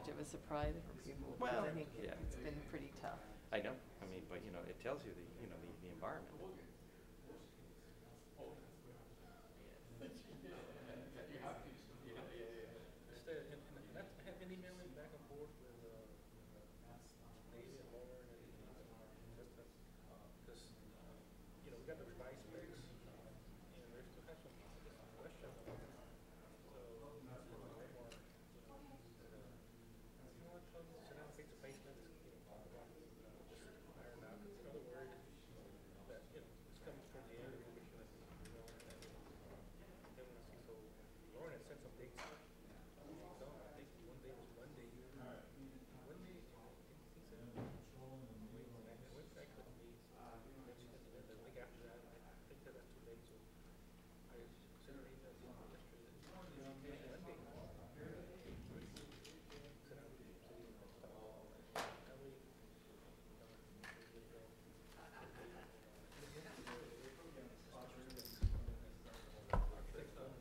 much of a surprise for people, because Well, I think yeah. it's been pretty tough. I know. I mean, but it tells you the environment. And I have been emailing back and forth with David and Lauren and just because we got the revised specs and they still have some questions on it. So Omar, what, sit down face to face, talk about just iron out. Because the other word that it's coming towards the end of the week, and then when I see Lauren had sent some dates. I think one day was Monday. Monday, he said, Wednesday I couldn't be. Then she said the week after that, I think that's 2 days. So I sent her an email yesterday. Monday. Said I would see you next time. That way, architects don't.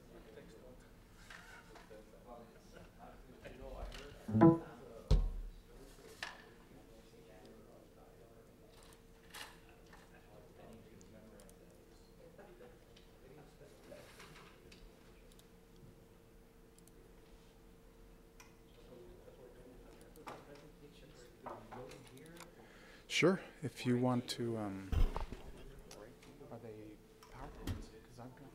Sure, if you want to. Are they PowerPoints? Because I've got.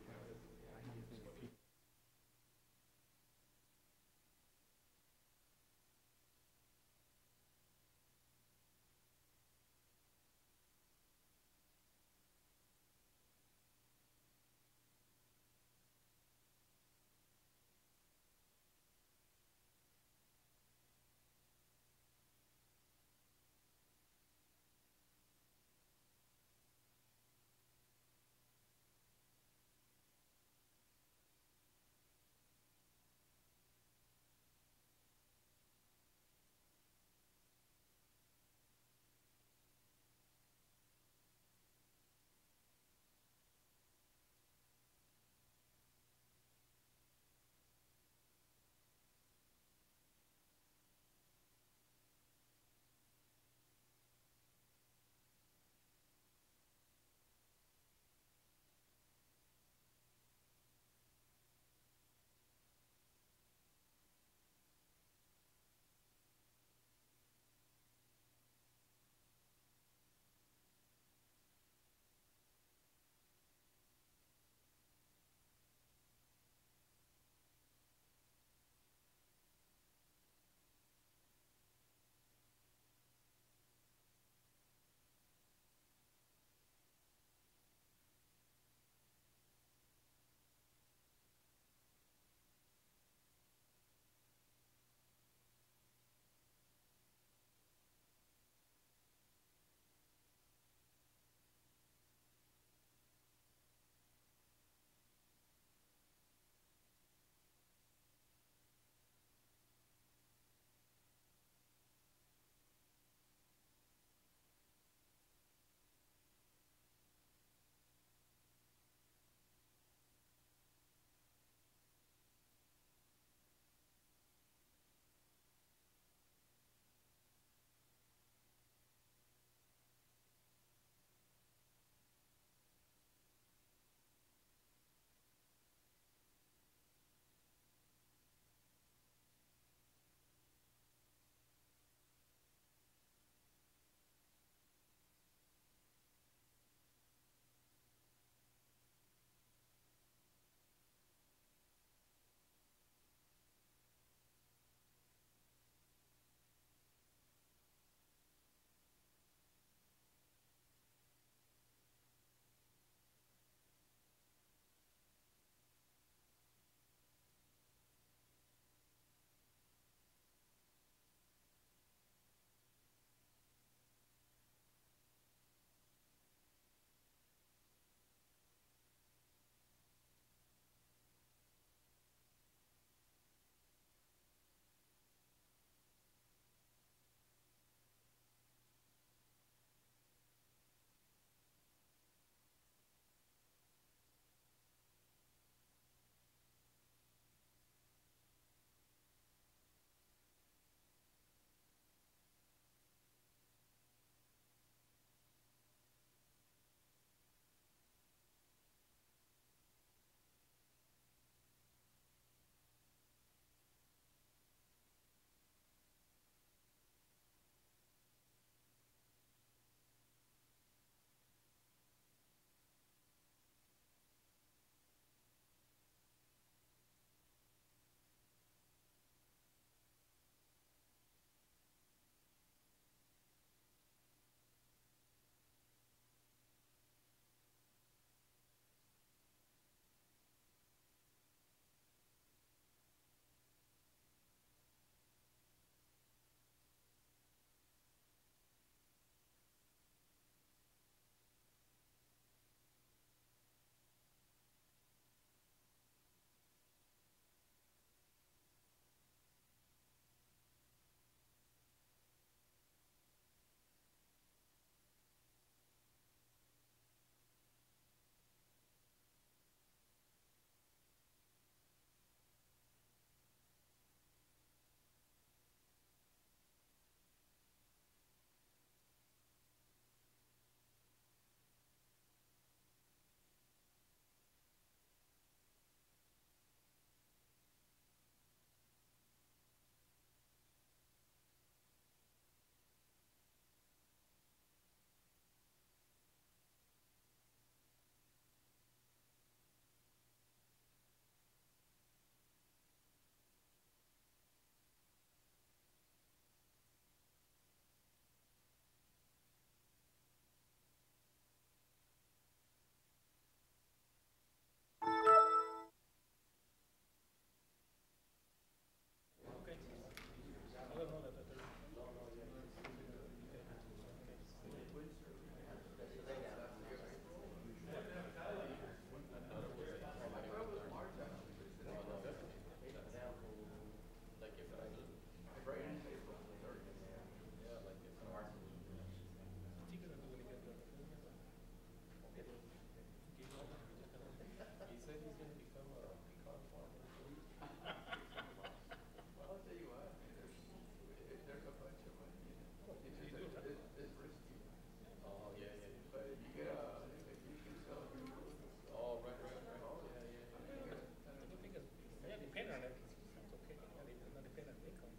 dependent on it, it's okay. It's not dependent on income.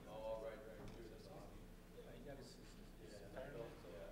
Oh, right. You got his retirement, so. I think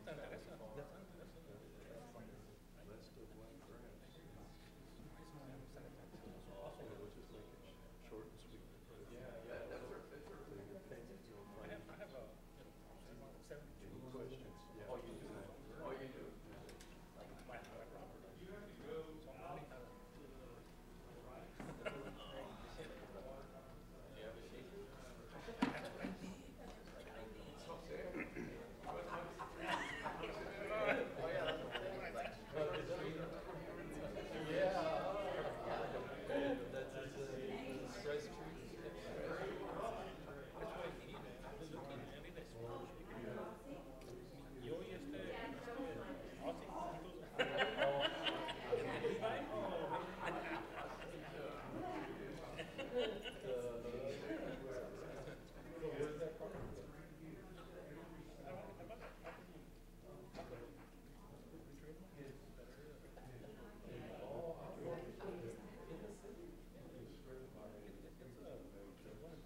that's a.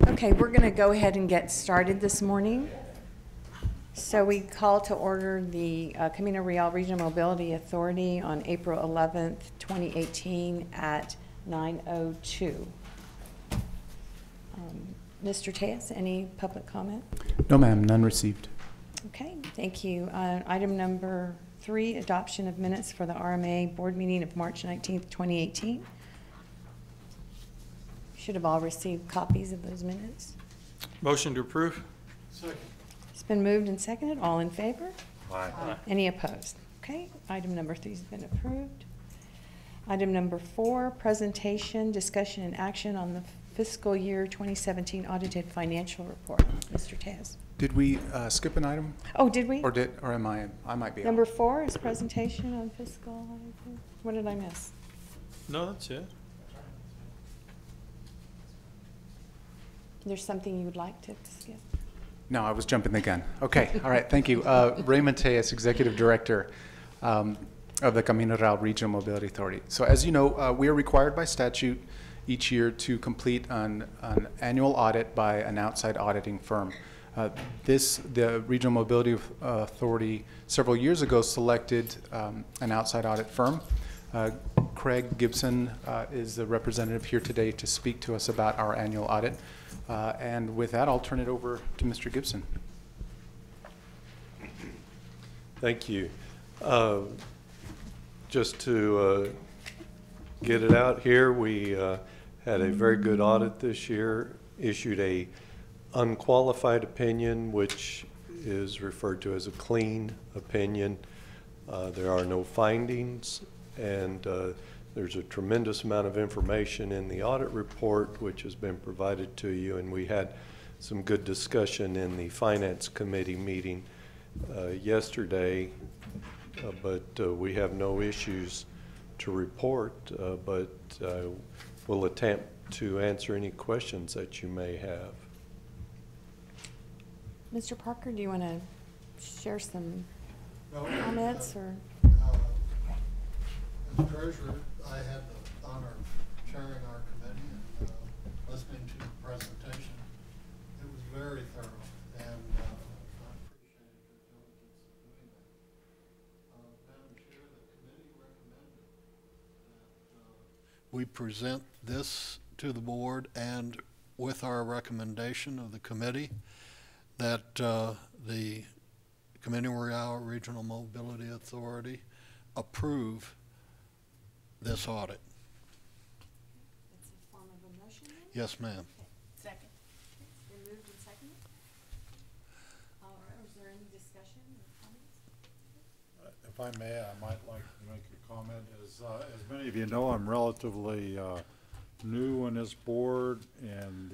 Okay, we're going to go ahead and get started this morning. So we call to order the Camino Real Regional Mobility Authority on April 11th, 2018 at 9:02. Mr. Tejas, any public comment? No, ma'am, none received. Okay, thank you. Item number 3, adoption of minutes for the RMA board meeting of March 19th, 2018. Should have all received copies of those minutes. Motion to approve? Second. It's been moved and seconded. All in favor? Aye. Any opposed? Okay, item number 3 has been approved. Item number 4, presentation, discussion, and action on the fiscal year 2017 audited financial report. Mr. Taz. Did we skip an item? Oh, did we? Or am I might be Number out. 4 is presentation on fiscal. What did I miss? No, that's it. There's something you would like to skip? No, I was jumping the gun. Okay, all right, thank you. Raymond Tejas, Executive Director of the Camino Real Regional Mobility Authority. So as you know, we are required by statute each year to complete an annual audit by an outside auditing firm. The Regional Mobility Authority several years ago selected an outside audit firm. Craig Gibson is the representative here today to speak to us about our annual audit. And with that, I'll turn it over to Mr. Gibson. Thank you. Just to get it out here, we had a very good audit this year, issued a unqualified opinion, which is referred to as a clean opinion. There are no findings, and there's a tremendous amount of information in the audit report which has been provided to you, and we had some good discussion in the Finance Committee meeting yesterday, but we have no issues to report, but we'll attempt to answer any questions that you may have. Mr. Parker, do you want to share some comments or? As treasurer, I had the honor of chairing our committee and listening to the presentation. It was very thorough, and I appreciated your diligence in doing that. Madam Chair, the committee recommended that we present this to the board, and with our recommendation of the committee, that the Camino Real Regional Mobility Authority approve this audit. It's a form of a motion then? Yes, ma'am. Second. It's been moved and seconded. All right, is there any discussion or comments? If I may, I might like to make a comment. As many of you know, I'm relatively new on this board, and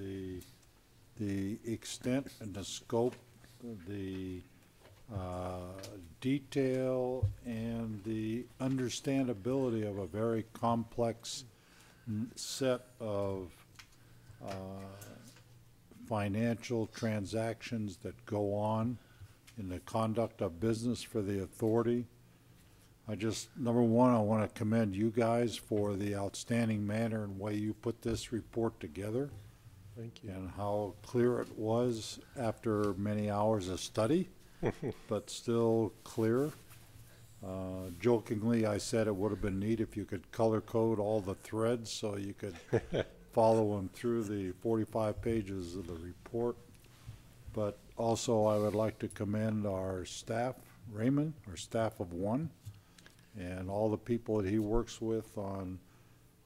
the extent and the scope, the detail, and the understandability of a very complex set of financial transactions that go on in the conduct of business for the authority. Number one, I want to commend you guys for the outstanding manner and way you put this report together. Thank you. And how clear it was after many hours of study, but still clear. Jokingly, I said it would have been neat if you could color code all the threads so you could follow them through the 45 pages of the report. But also, I would like to commend our staff, Raymond, our staff of one, and all the people that he works with on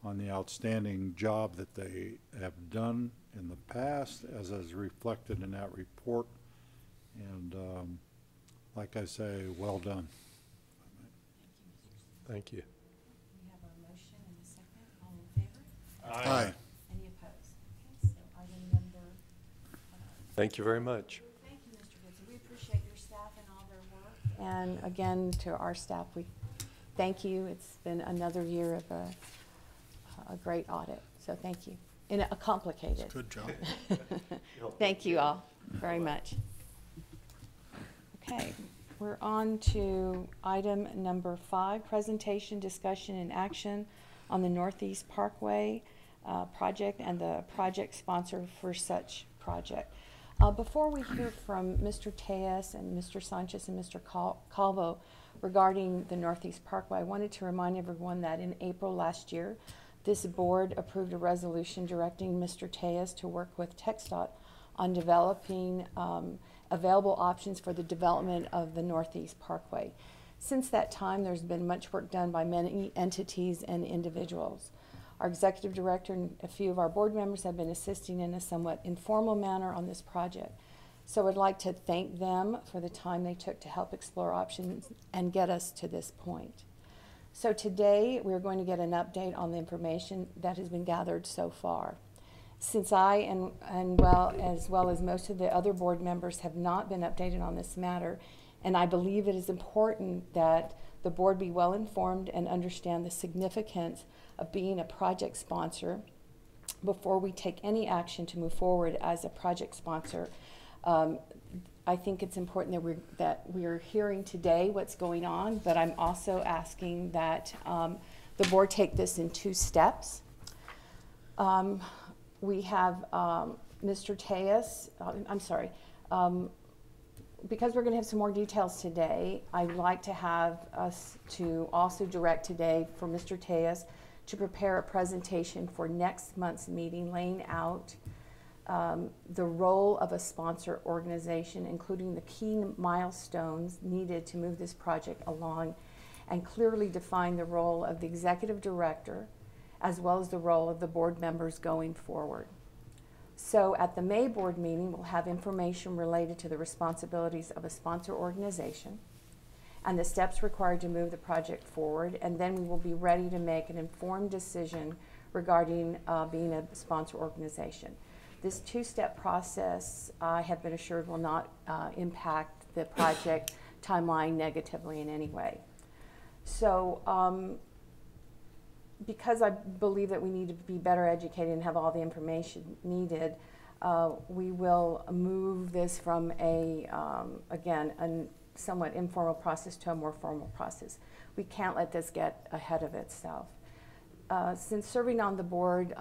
the outstanding job that they have done in the past, as is reflected in that report. And like I say, well done. Thank you. We have a motion and a second. All in favor? Aye. Any opposed? Okay, so item number. Thank you very much. Thank you, Mr. Goodson. We appreciate your staff and all their work. And again, to our staff, we thank you. It's been another year of a great audit, so thank you. In a complicated. Good job. Thank you all very much. Okay, we're on to item number 5, presentation, discussion, and action on the Northeast Parkway project and the project sponsor for such project. Before we hear from Mr. Tejas and Mr. Sanchez and Mr. Calvo regarding the Northeast Parkway, I wanted to remind everyone that in April last year, this board approved a resolution directing Mr. Tejas to work with TxDOT on developing available options for the development of the Northeast Parkway. Since that time, there's been much work done by many entities and individuals. Our executive director and a few of our board members have been assisting in a somewhat informal manner on this project. So I'd like to thank them for the time they took to help explore options and get us to this point. So today, we're going to get an update on the information that has been gathered so far. Since I, as well as most of the other board members, have not been updated on this matter, and I believe it is important that the board be well informed and understand the significance of being a project sponsor before we take any action to move forward as a project sponsor. I think it's important that we're hearing today what's going on, but I'm also asking that the board take this in 2 steps. We have Mr. Tejas, because we're going to have some more details today, I'd like to have us to also direct today for Mr. Tejas to prepare a presentation for next month's meeting, laying out the role of a sponsor organization, including the key milestones needed to move this project along, and clearly define the role of the executive director, as well as the role of the board members going forward. So at the May board meeting, we'll have information related to the responsibilities of a sponsor organization and the steps required to move the project forward, and then we will be ready to make an informed decision regarding being a sponsor organization. This 2-step process, I have been assured, will not impact the project timeline negatively in any way. So because I believe that we need to be better educated and have all the information needed, we will move this from again, a somewhat informal process to a more formal process. We can't let this get ahead of itself. Since serving on the board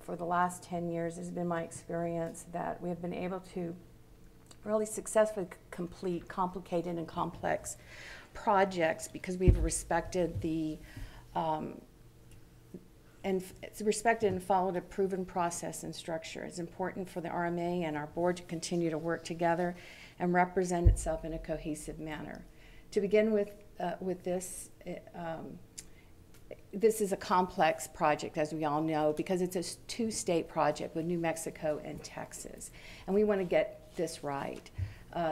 for the last 10 years, it's been my experience that we have been able to really successfully complete complicated and complex projects because we've respected and followed a proven process and structure. It's important for the RMA and our board to continue to work together and represent itself in a cohesive manner. To begin with this, this is a complex project, as we all know, because it's a two-state project with New Mexico and Texas. And we want to get this right.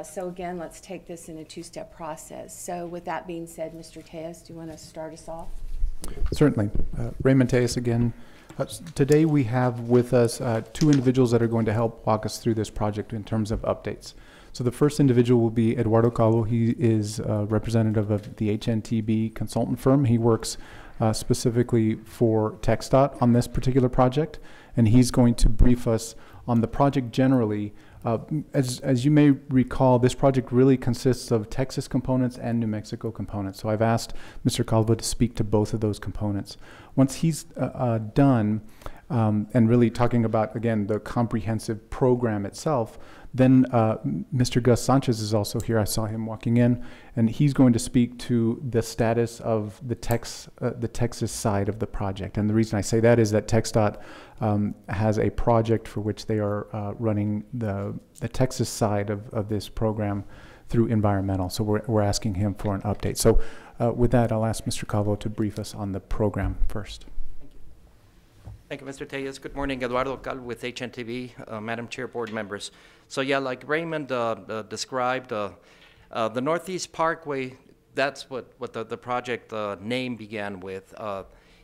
So again, let's take this in a two-step process. So with that being said, Mr. Tejas, do you want to start us off? Certainly. Raymond Tejas again. Today we have with us two individuals that are going to help walk us through this project in terms of updates. So the first individual will be Eduardo Calvo. He is a representative of the HNTB consultant firm. He works specifically for TxDOT on this particular project, and he's going to brief us on the project generally. As you may recall, this project really consists of Texas components and New Mexico components. So I've asked Mr. Calvo to speak to both of those components. Once he's done, and really talking about, again, the comprehensive program itself, then Mr. Gus Sanchez is also here. I saw him walking in, and he's going to speak to the status of the Texas side of the project. And the reason I say that is that TxDOT has a project for which they are running the Texas side of this program through environmental. So we're asking him for an update. So with that, I'll ask Mr. Calvo to brief us on the program first. Thank you, Mr. Tejas. Good morning, Eduardo Calvo with HNTV, Madam Chair, board members. So yeah, like Raymond described, the Northeast Parkway, that's what the project name began with,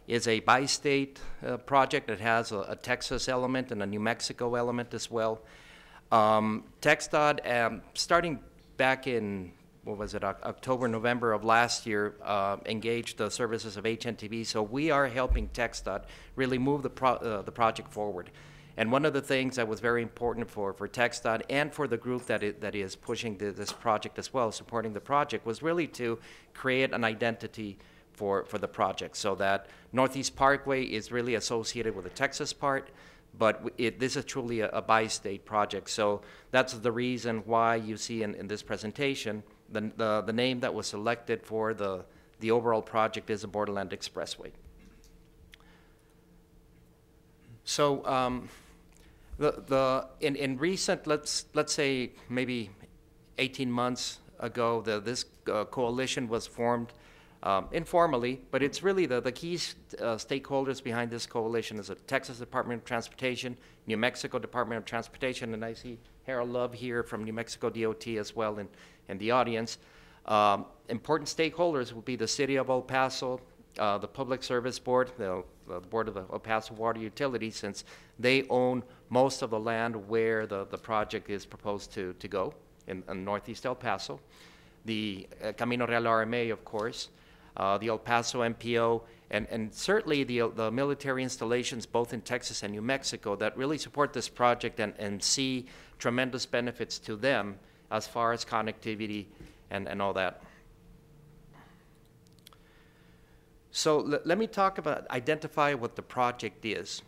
is a bi-state project. It has a Texas element and a New Mexico element as well. TxDOT, starting back in, what was it, October, November of last year, engaged the services of HNTB. So we are helping TxDOT really move the project forward. And one of the things that was very important for TxDOT and for the group that is pushing this project as well, supporting the project, was really to create an identity for the project, so that Northeast Parkway is really associated with the Texas part, but this is truly a bi-state project. So that's the reason why you see in this presentation the name that was selected for the overall project is the Borderland Expressway. So in recent, let's say maybe 18 months ago, this coalition was formed informally, but it's really the key stakeholders behind this coalition is the Texas Department of Transportation, New Mexico Department of Transportation, and I see Harold Love here from New Mexico DOT as well in the audience. Important stakeholders will be the City of El Paso, the Public Service Board, the Board of El Paso Water Utilities, since they own most of the land where the project is proposed to go in Northeast El Paso. The Camino Real RMA, of course, the El Paso MPO, and certainly the military installations both in Texas and New Mexico that really support this project and see tremendous benefits to them as far as connectivity and all that. So let me talk about, identify what the project is.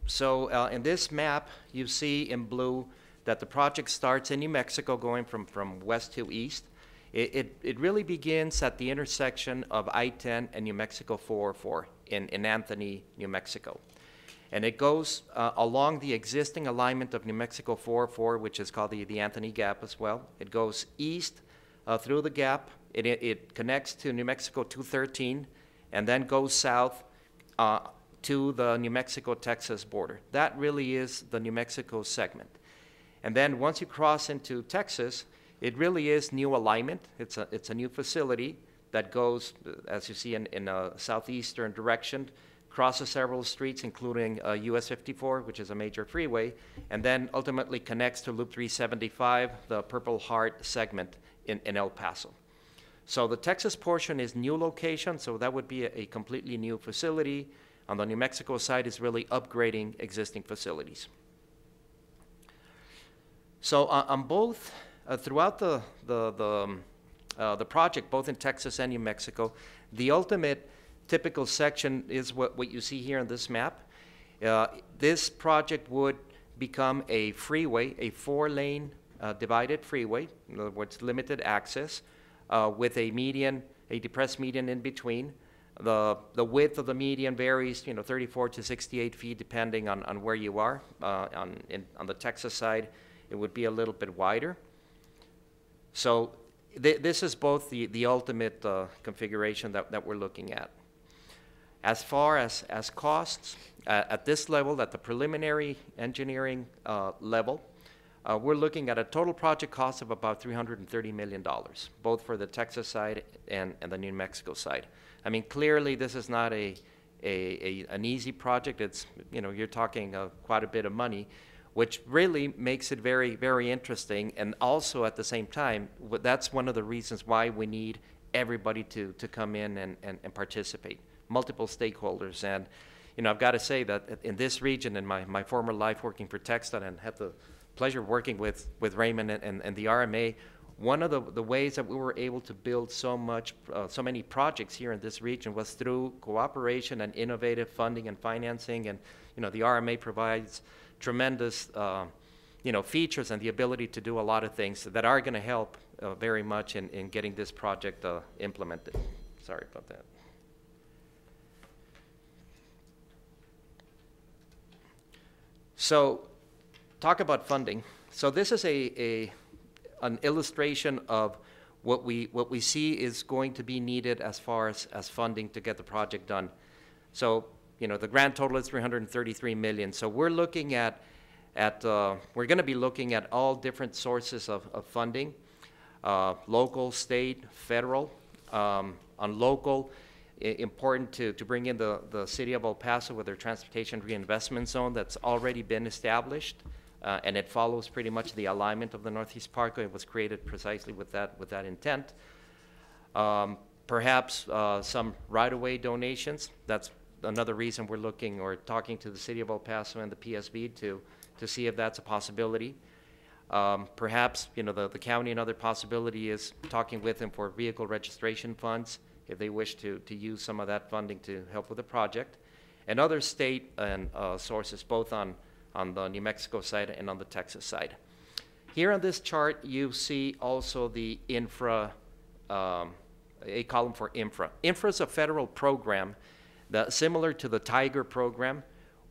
So in this map, you see in blue that the project starts in New Mexico going from west to east. It really begins at the intersection of I-10 and New Mexico 404 in Anthony, New Mexico. And it goes along the existing alignment of New Mexico 404, which is called the Anthony Gap as well. It goes east through the gap. It connects to New Mexico 213 and then goes south to the New Mexico-Texas border. That really is the New Mexico segment. And then once you cross into Texas, it really is new alignment. It's a new facility that goes, as you see, in a southeastern direction, crosses several streets, including US 54, which is a major freeway, and then ultimately connects to Loop 375, the Purple Heart segment in El Paso. So the Texas portion is new location, so that would be a completely new facility. On the New Mexico side is really upgrading existing facilities. So on both, throughout the project, both in Texas and New Mexico, the ultimate typical section is what you see here on this map. This project would become a freeway, a 4-lane divided freeway, in other words, limited access, with a median, a depressed median in between. The width of the median varies, 34 to 68 feet, depending on where you are. On the Texas side, it would be a little bit wider. So this is both the ultimate configuration that we're looking at. As far as costs, at this level, at the preliminary engineering level, we're looking at a total project cost of about $330 million, both for the Texas side and the New Mexico side. I mean, clearly, this is not an easy project. It's, you're talking quite a bit of money, which really makes it very, very interesting. And also, at the same time, that's one of the reasons why we need everybody to come in and participate, multiple stakeholders. And, I've got to say that in this region, in my former life working for TxDOT, and had the pleasure of working with Raymond and the RMA, one of the ways that we were able to build so many projects here in this region was through cooperation and innovative funding and financing. And, the RMA provides tremendous, features and the ability to do a lot of things that are going to help very much in getting this project implemented. Sorry about that. So, talk about funding. So this is an illustration of what we see is going to be needed as far as funding to get the project done. So, the grand total is $333 million. So we're looking we're going to be looking at all different sources of funding, local, state, federal. On local, important to bring in the city of El Paso with their transportation reinvestment zone that's already been established. And it follows pretty much the alignment of the Northeast Parkway. It was created precisely with that intent. Perhaps some right-of-way donations. That's another reason we're looking or talking to the city of El Paso and the PSB to see if that's a possibility. Perhaps, the county, another possibility is talking with them for vehicle registration funds if they wish to use some of that funding to help with the project. And other state and sources, both on the New Mexico side and on the Texas side. Here on this chart, you see also the infra, a column for infra. Infra is a federal program similar to the Tiger program,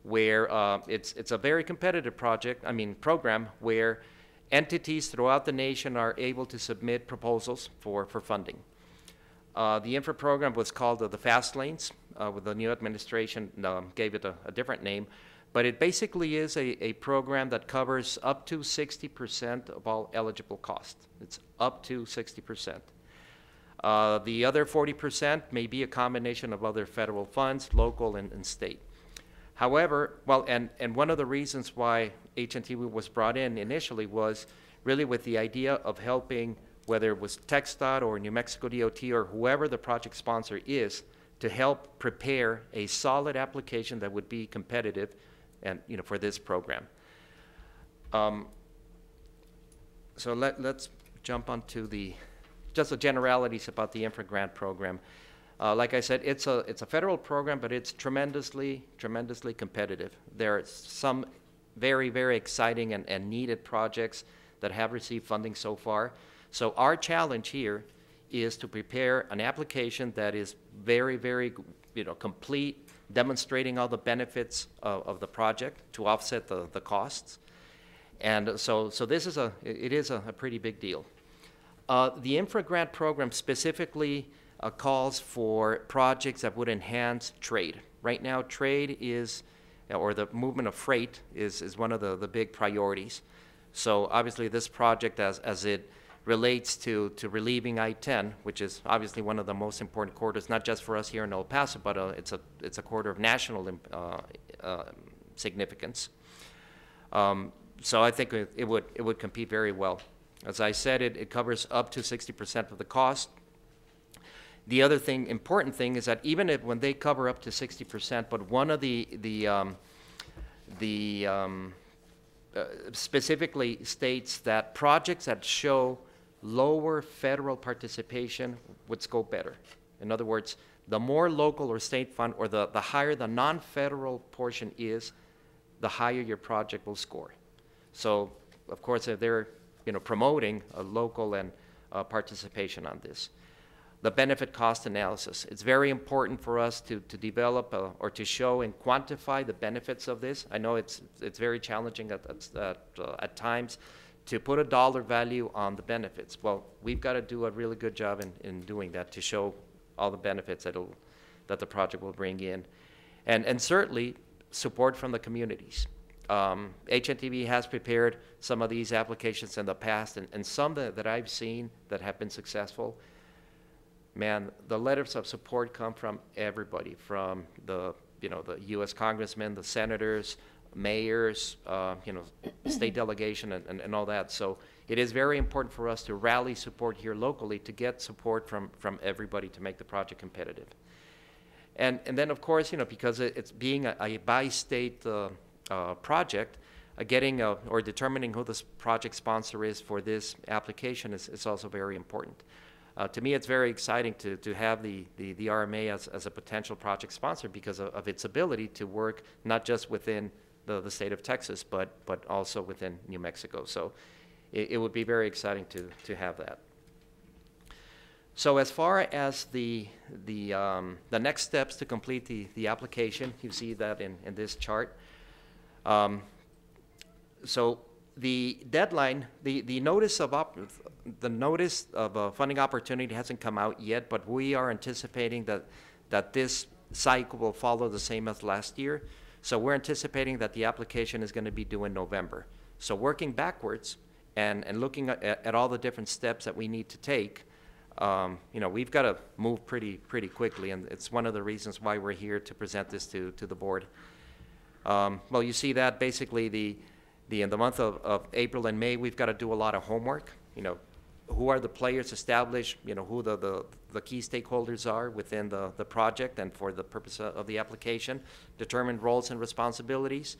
where it's a very competitive program where entities throughout the nation are able to submit proposals for funding. The infra program was called the Fast Lanes, with the new administration gave it a different name. But it basically is a program that covers up to 60% of all eligible costs. It's up to 60%. The other 40% may be a combination of other federal funds, local and state. However, and one of the reasons why HNT was brought in initially was really with the idea of helping, whether it was TxDOT or New Mexico DOT or whoever the project sponsor is, to help prepare a solid application that would be competitive and for this program. So let's jump onto just the generalities about the infra grant program. Like I said, it's a federal program, but it's tremendously competitive. There are some very, very exciting and needed projects that have received funding so far. So our challenge here is to prepare an application that is very, very complete, demonstrating all the benefits of the project to offset the costs. And so this is it is a pretty big deal. The infra grant program specifically calls for projects that would enhance trade. Right now, trade or the movement of freight is one of the big priorities. So obviously this project, as it relates to relieving I-10, which is obviously one of the most important corridors, not just for us here in El Paso, but it's a corridor of national significance. So I think it would compete very well. As I said, it covers up to 60% of the cost. The other important thing is that even when they cover up to 60%, but one of specifically states that projects that show lower federal participation would scope better. In other words, the more local or state fund, or the higher the non-federal portion is, the higher your project will score. So, of course, if they're promoting a local and participation on this. The benefit cost analysis. It's very important for us to develop or to show and quantify the benefits of this. I know it's very challenging at times to put a dollar value on the benefits. Well, we've got to do a really good job in doing that to show all the benefits that that the project will bring in. And certainly support from the communities. HNTV has prepared some of these applications in the past, and some that I've seen that have been successful. Man, the letters of support come from everybody, from the U.S. congressmen, the senators, mayors, state delegation, and all that. So it is very important for us to rally support here locally to get support from everybody to make the project competitive. And then, of course, because it's being a bi-state project, getting or determining who the project sponsor is for this application is also very important. To me, it's very exciting to have the RMA as a potential project sponsor because of its ability to work not just within the state of Texas, but also within New Mexico. So it would be very exciting to have that. So as far as the next steps to complete the application, you see that in this chart. So the deadline, the notice of funding opportunity hasn't come out yet, but we are anticipating that this cycle will follow the same as last year. So we're anticipating that the application is going to be due in November. So working backwards and looking at all the different steps that we need to take, we've got to move pretty quickly, and it's one of the reasons why we're here to present this to the board. Well, you see that basically in the month of April and May, we've got to do a lot of homework. Who are the players established, who the key stakeholders are within the project and for the purpose of the application, determine roles and responsibilities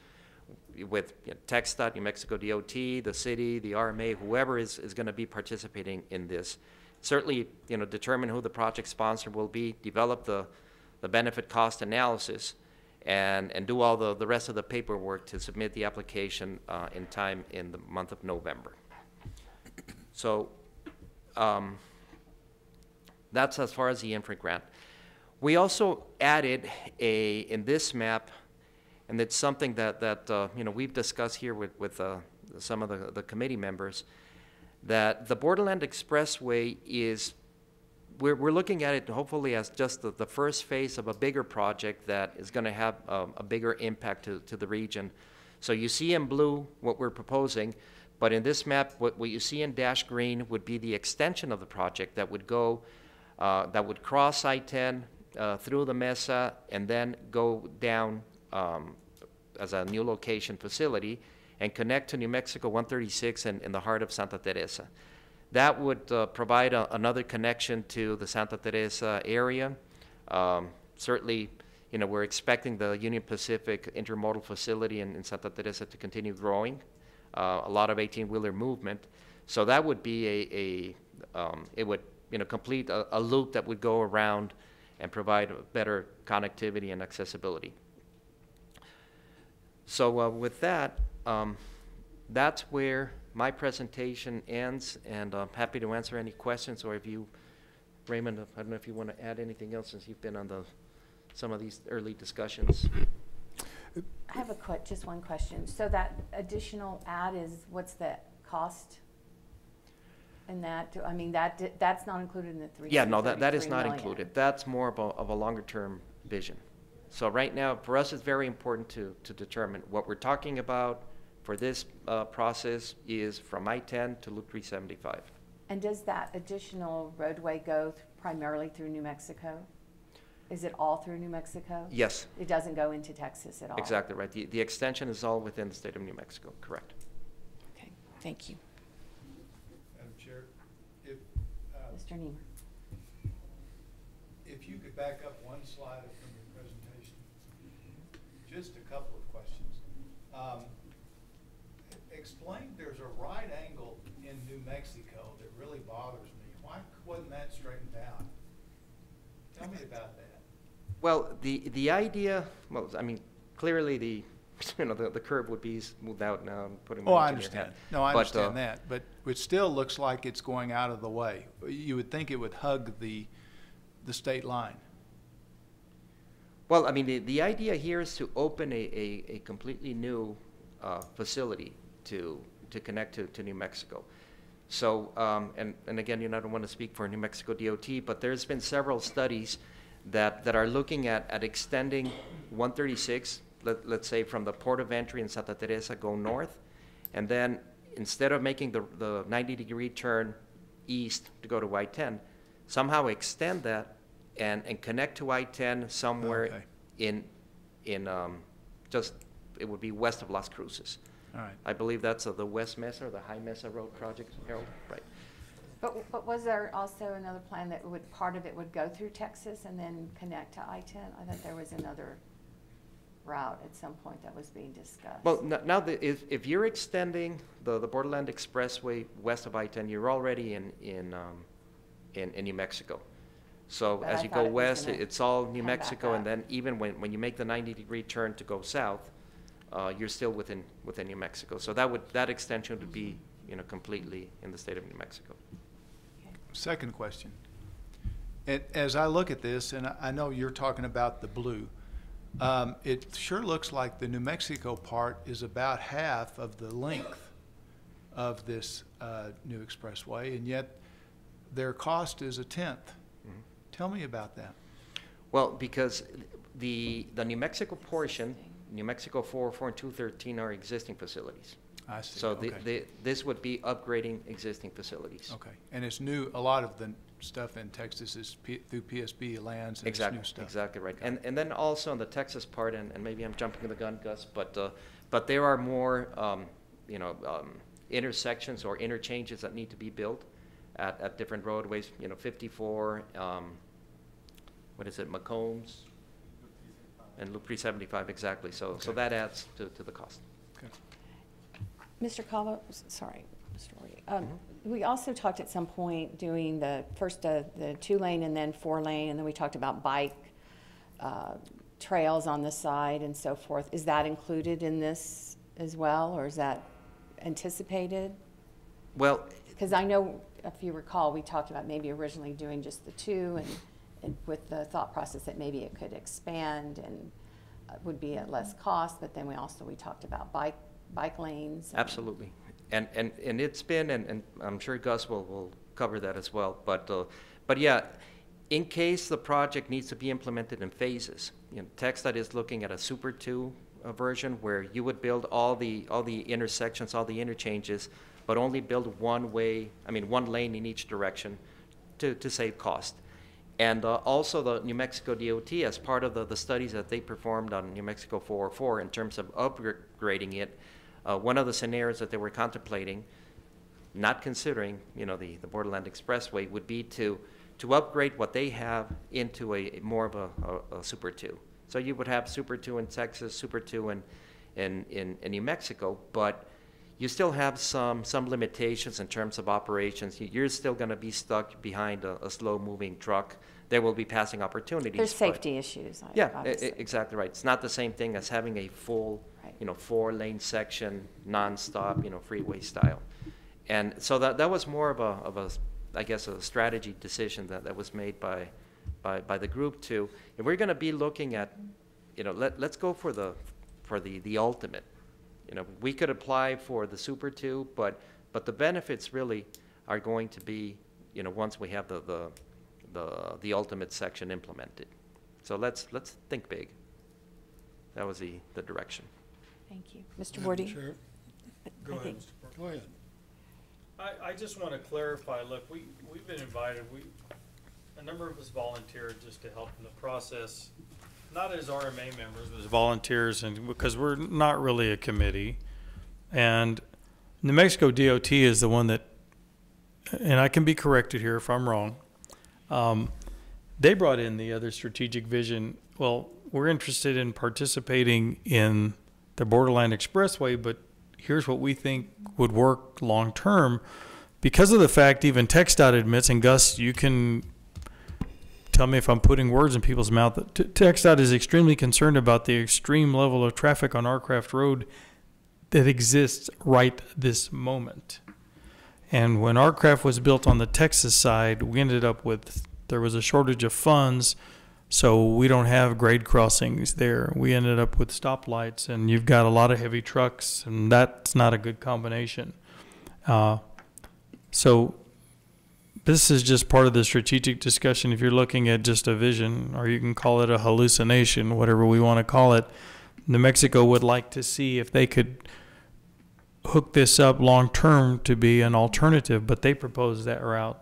with TxDOT, New Mexico DOT, the city, the RMA, whoever is going to be participating in this. Certainly, determine who the project sponsor will be, develop the benefit cost analysis, and do all the rest of the paperwork to submit the application in time in the month of November. So that's as far as the infra grant. We also added in this map, and it's something that we've discussed here with some of the committee members, that the Borderland Expressway is, we're looking at it hopefully as just the first phase of a bigger project that is going to have a bigger impact to the region. So you see in blue what we're proposing, but in this map, what you see in dash green would be the extension of the project that would go, that would cross I-10 through the Mesa and then go down as a new location facility and connect to New Mexico 136 in the heart of Santa Teresa. That would provide another connection to the Santa Teresa area. Certainly, we're expecting the Union Pacific intermodal facility in Santa Teresa to continue growing. A lot of 18-wheeler movement. So that would be it would complete a loop that would go around and provide better connectivity and accessibility. So with that, that's where my presentation ends, and I'm happy to answer any questions, or if you, Raymond, I don't know if you want to add anything else since you've been on some of these early discussions. I have just one question. So that additional ad what's the cost? And that's not included in the 3. Yeah, no, that is not included. That's more of a longer term vision. So right now, for us, it's very important to determine what we're talking about for this process is from I-10 to Loop 375. And does that additional roadway go primarily through New Mexico? Is it all through New Mexico? Yes. It doesn't go into Texas at all? Exactly right. The extension is all within the state of New Mexico, correct. Okay, thank you. Madam Chair, if, Mr. Niemer. if you could back up one slide from your presentation, just a couple of questions. Explain, there's a right angle in New Mexico that really bothers me. Why wasn't that straightened out? Tell me about that. Well, the idea, clearly the curve would be smoothed out now. Putting Oh, my I engineer understand. hat. No, I But, understand that, but it still looks like it's going out of the way. You would think it would hug the state line. Well, the idea here is to open a completely new facility to connect to New Mexico. So, and again, I don't want to speak for New Mexico DOT, but there's been several studies that are looking at extending 136, let's say from the port of entry in Santa Teresa, go north, and then instead of making the 90-degree turn east to go to I-10, somehow extend that and connect to I-10 somewhere Okay. in just, it would be west of Las Cruces. All right. I believe that's the West Mesa or the High Mesa Road project, Harold, right? But was there also another plan that would, part of it would go through Texas and then connect to I-10? I thought there was another route at some point that was being discussed. Well, now, if you're extending the Borderland Expressway west of I-10, you're already in New Mexico. So But as I you thought go it was west, gonna it's all New come back Mexico, and up. then even when you make the 90-degree turn to go south, you're still within New Mexico. So that extension would be, completely in the state of New Mexico. Second question. As I look at this, and I know you're talking about the blue, it sure looks like the New Mexico part is about half of the length of this new expressway, and yet their cost is a tenth. Mm-hmm. Tell me about that. Well, because the New Mexico portion, New Mexico 404 and 213 are existing facilities. I see. So Okay. this would be upgrading existing facilities. Okay, and it's new, a lot of the stuff in Texas is through PSB lands and it's Exactly, new stuff. exactly right. And then also on the Texas part, and maybe I'm jumping the gun, Gus, but there are more, intersections or interchanges that need to be built at different roadways, 54, what is it, McCombs? And Loop 375, exactly. So that adds to the cost. Okay. Mr. Cava, sorry, Mr. Rory. We also talked at some point doing the 2-lane and then 4-lane, and then we talked about bike trails on the side and so forth. Is that included in this as well, or is that anticipated? Well, Because I know, if you recall, we talked about maybe originally doing just the 2, and with the thought process that maybe it could expand and would be at less cost, but then we talked about bike lanes. absolutely. And it's been, and I'm sure Gus will cover that as well, but yeah, in case the project needs to be implemented in phases, TxDOT is looking at a Super 2 version where you would build all the intersections, all the interchanges, but only build one lane in each direction to save cost. And also the New Mexico DOT, as part of the studies that they performed on New Mexico 404 in terms of upgrading it, one of the scenarios that they were contemplating, not considering, the Borderland Expressway, would be to upgrade what they have into a more of a Super 2. So you would have Super 2 in Texas, Super 2 in New Mexico, but you still have some limitations in terms of operations. You're still going to be stuck behind a slow-moving truck. There will be passing opportunities. There's safety issues. Yeah, obviously. exactly right. It's not the same thing as having a full, Right. 4-lane section, nonstop, freeway style. And so that was more of a I guess a strategy decision that was made by the group too. If we're going to be looking at, let's go for the ultimate. We could apply for the Super 2, but the benefits really are going to be, once we have the ultimate section implemented. So let's think big. That was the direction. Thank you. Mr. Wardy? Chair, Go ahead, think- Mr. Parker. go ahead. I just want to clarify, look, we've been invited, a number of us volunteered just to help in the process, not as RMA members, but as volunteers, and because we're not really a committee. And New Mexico DOT is the one that, and I can be corrected here if I'm wrong, they brought in the other strategic vision. Well, we're interested in participating in the Borderland Expressway, but here's what we think would work long term, because of the fact even TxDOT admits, and Gus, you can tell me if I'm putting words in people's mouth, that TxDOT is extremely concerned about the extreme level of traffic on Arcraft Road that exists right this moment. And when Arcraft was built on the Texas side, we ended up with, there was a shortage of funds, so we don't have grade crossings there. We ended up with stoplights, and you've got a lot of heavy trucks, and that's not a good combination. So this is just part of the strategic discussion. If you're looking at just a vision, or you can call it a hallucination, whatever we want to call it, New Mexico would like to see if they could hook this up long term to be an alternative, but they proposed that route.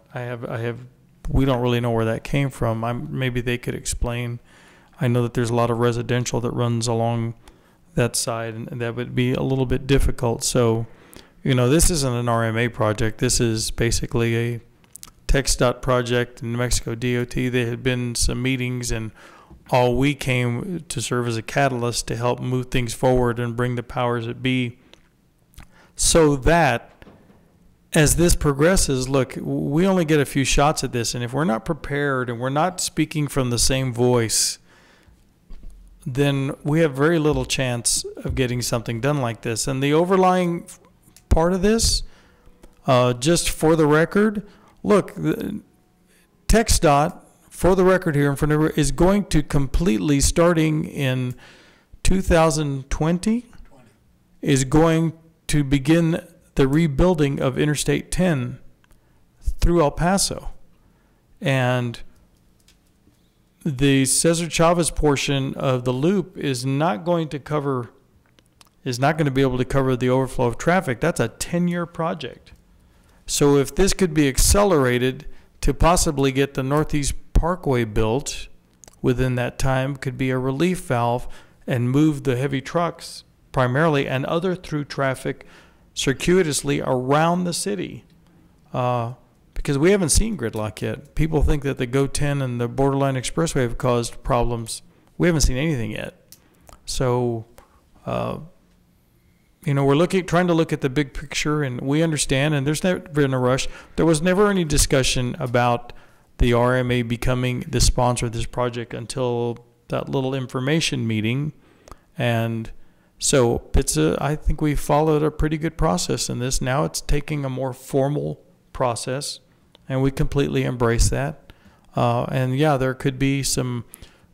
We don't really know where that came from. Maybe they could explain. I know that there's a lot of residential that runs along that side, and that would be a little bit difficult. So, this isn't an RMA project. This is basically a TxDOT project in New Mexico DOT. There had been some meetings, and all we came to serve as a catalyst to help move things forward and bring the powers that be, so that as this progresses, look, we only get a few shots at this, and if we're not prepared and we're not speaking from the same voice, then we have very little chance of getting something done like this. And the overlying part of this, just for the record, look, TxDOT, for the record here in front of her, is going to completely, starting in 2020, is going to begin the rebuilding of Interstate 10 through El Paso. And the Cesar Chavez portion of the loop is not going to be able to cover the overflow of traffic. That's a 10-year project. So if this could be accelerated to possibly get the Northeast Parkway built within that time, could be a relief valve and move the heavy trucks primarily and other through traffic circuitously around the city. Because we haven't seen gridlock yet. People think that the GO 10 and the Borderline Expressway have caused problems. We haven't seen anything yet. So, we're trying to look at the big picture, and we understand, and there's never been a rush. There was never any discussion about the RMA becoming the sponsor of this project until that little information meeting. And so I think we followed a pretty good process in this. Now it's taking a more formal process, and we completely embrace that. And yeah, there could be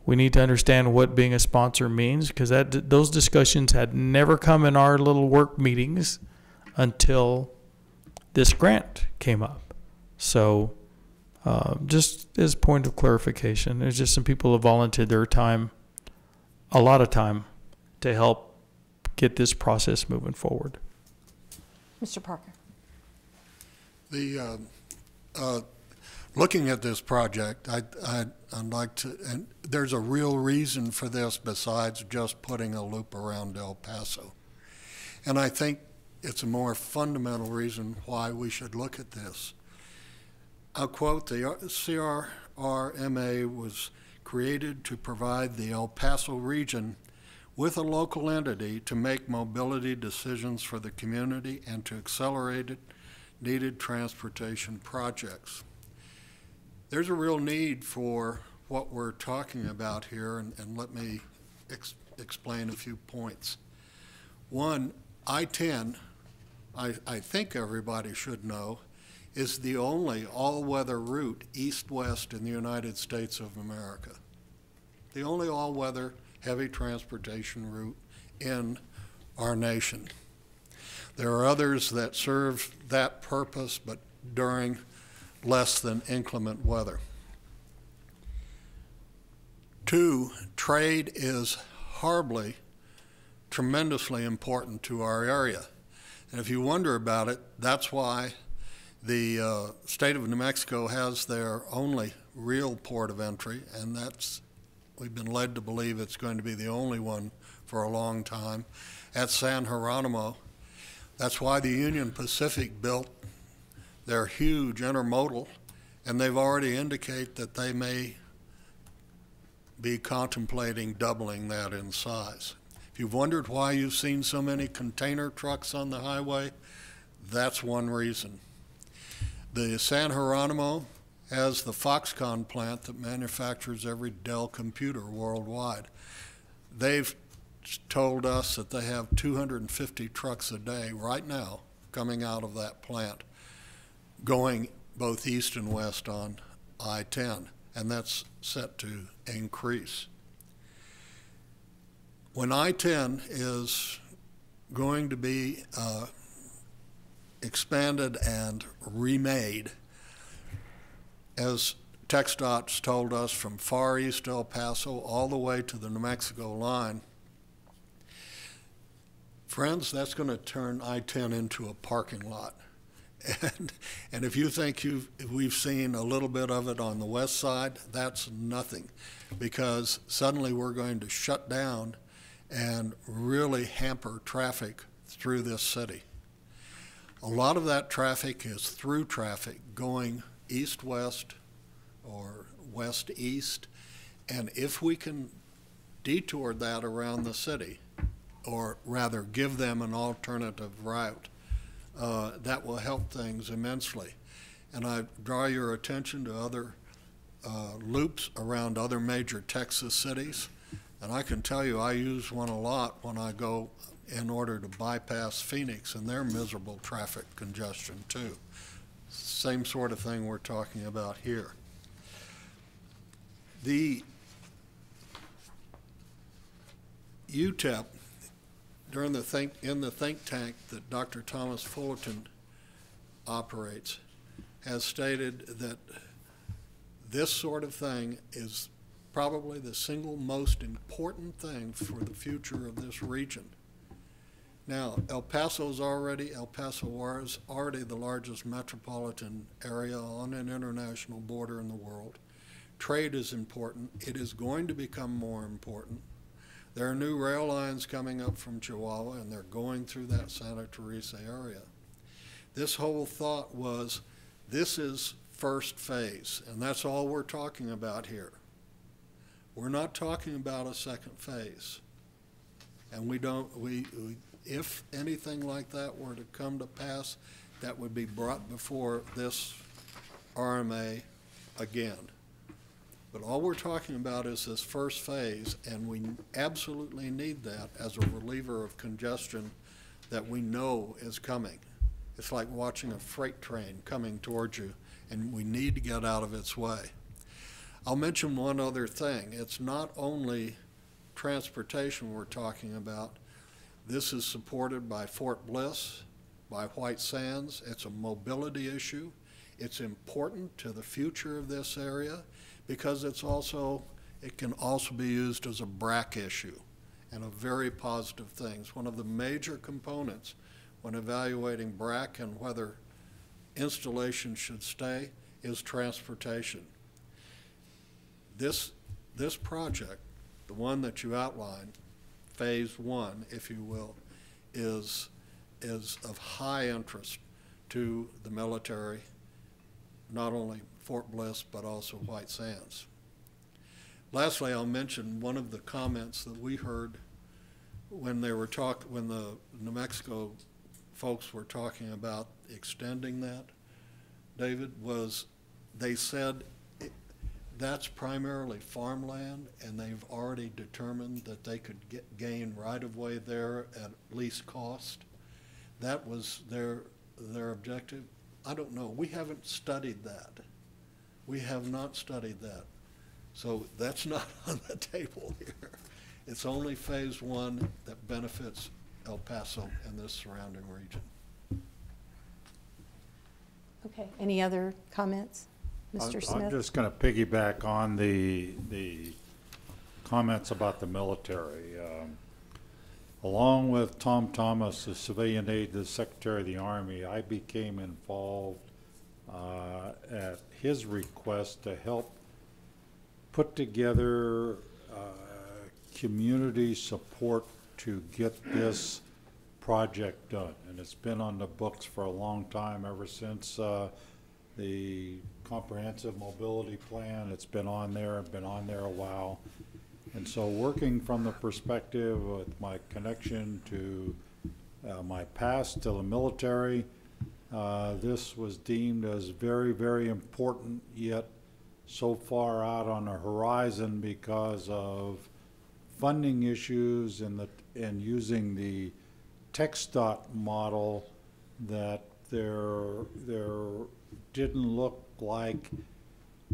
we need to understand what being a sponsor means, because those discussions had never come in our little work meetings until this grant came up. So just as point of clarification, there's just some people who volunteered their time, a lot of time, to help get this process moving forward. Mr. Parker. Looking at this project, I'd like to, and there's a real reason for this besides just putting a loop around El Paso. And I think it's a more fundamental reason why we should look at this. I'll quote, the CRRMA was created to provide the El Paso region with a local entity to make mobility decisions for the community and to accelerate needed transportation projects. There's a real need for what we're talking about here, and let me explain a few points. One, I-10, I think everybody should know, is the only all-weather route east-west in the United States of America. The only all-weather heavy transportation route in our nation. There are others that serve that purpose, but during less than inclement weather. Two, trade is tremendously important to our area. And if you wonder about it, that's why the state of New Mexico has their only real port of entry, and we've been led to believe it's going to be the only one for a long time, at San Geronimo. That's why the Union Pacific built their huge intermodal, and they've already indicated that they may be contemplating doubling that in size. If you've wondered why you've seen so many container trucks on the highway, that's one reason. The San Geronimo has the Foxconn plant that manufactures every Dell computer worldwide. They've told us that they have 250 trucks a day right now coming out of that plant, going both east and west on I-10, and that's set to increase. When I-10 is going to be expanded and remade, as TxDOT's told us, from far east El Paso all the way to the New Mexico line. Friends, that's going to turn I-10 into a parking lot. And if you think we've seen a little bit of it on the west side, that's nothing, because suddenly we're going to shut down and really hamper traffic through this city. A lot of that traffic is through traffic going east-west or west-east, and if we can detour that around the city, or rather give them an alternative route, that will help things immensely. And I draw your attention to other loops around other major Texas cities. And I can tell you I use one a lot when I go in order to bypass Phoenix and their miserable traffic congestion too. Same sort of thing we're talking about here. The UTEP, in the think tank that Dr. Thomas Fullerton operates, has stated that this sort of thing is probably the single most important thing for the future of this region. Now, El Paso was already the largest metropolitan area on an international border in the world. Trade is important. It is going to become more important. There are new rail lines coming up from Chihuahua, and they're going through that Santa Teresa area. This whole thought was, this is first phase, and that's all we're talking about here. We're not talking about a second phase. And if anything like that were to come to pass, that would be brought before this RMA again. But all we're talking about is this first phase, and we absolutely need that as a reliever of congestion that we know is coming. It's like watching a freight train coming towards you, and we need to get out of its way. I'll mention one other thing. It's not only transportation we're talking about. This is supported by Fort Bliss, by White Sands. It's a mobility issue. It's important to the future of this area, because it can also be used as a BRAC issue, and a very positive thing. It's one of the major components when evaluating BRAC and whether installation should stay is transportation. This project, the one that you outlined, phase one, if you will, is of high interest to the military, not only Fort Bliss, but also White Sands. Lastly, I'll mention one of the comments that we heard when when the New Mexico folks were talking about extending that, David, was they said that's primarily farmland, and they've already determined that they could gain right-of-way there at least cost. That was their objective. I don't know. We haven't studied that. We have not studied that. So that's not on the table here. It's only phase one that benefits El Paso and this surrounding region. Okay, any other comments? Mr. Smith? I'm just going to piggyback on the comments about the military. Along with Tom Thomas, the civilian aide to the Secretary of the Army, I became involved at his request to help put together community support to get this project done. And it's been on the books for a long time, ever since the comprehensive mobility plan. It's been on there a while. And so working from the perspective with my connection to my past to the military, this was deemed as very, very important, yet so far out on the horizon because of funding issues and using the TxDOT model, that there didn't look like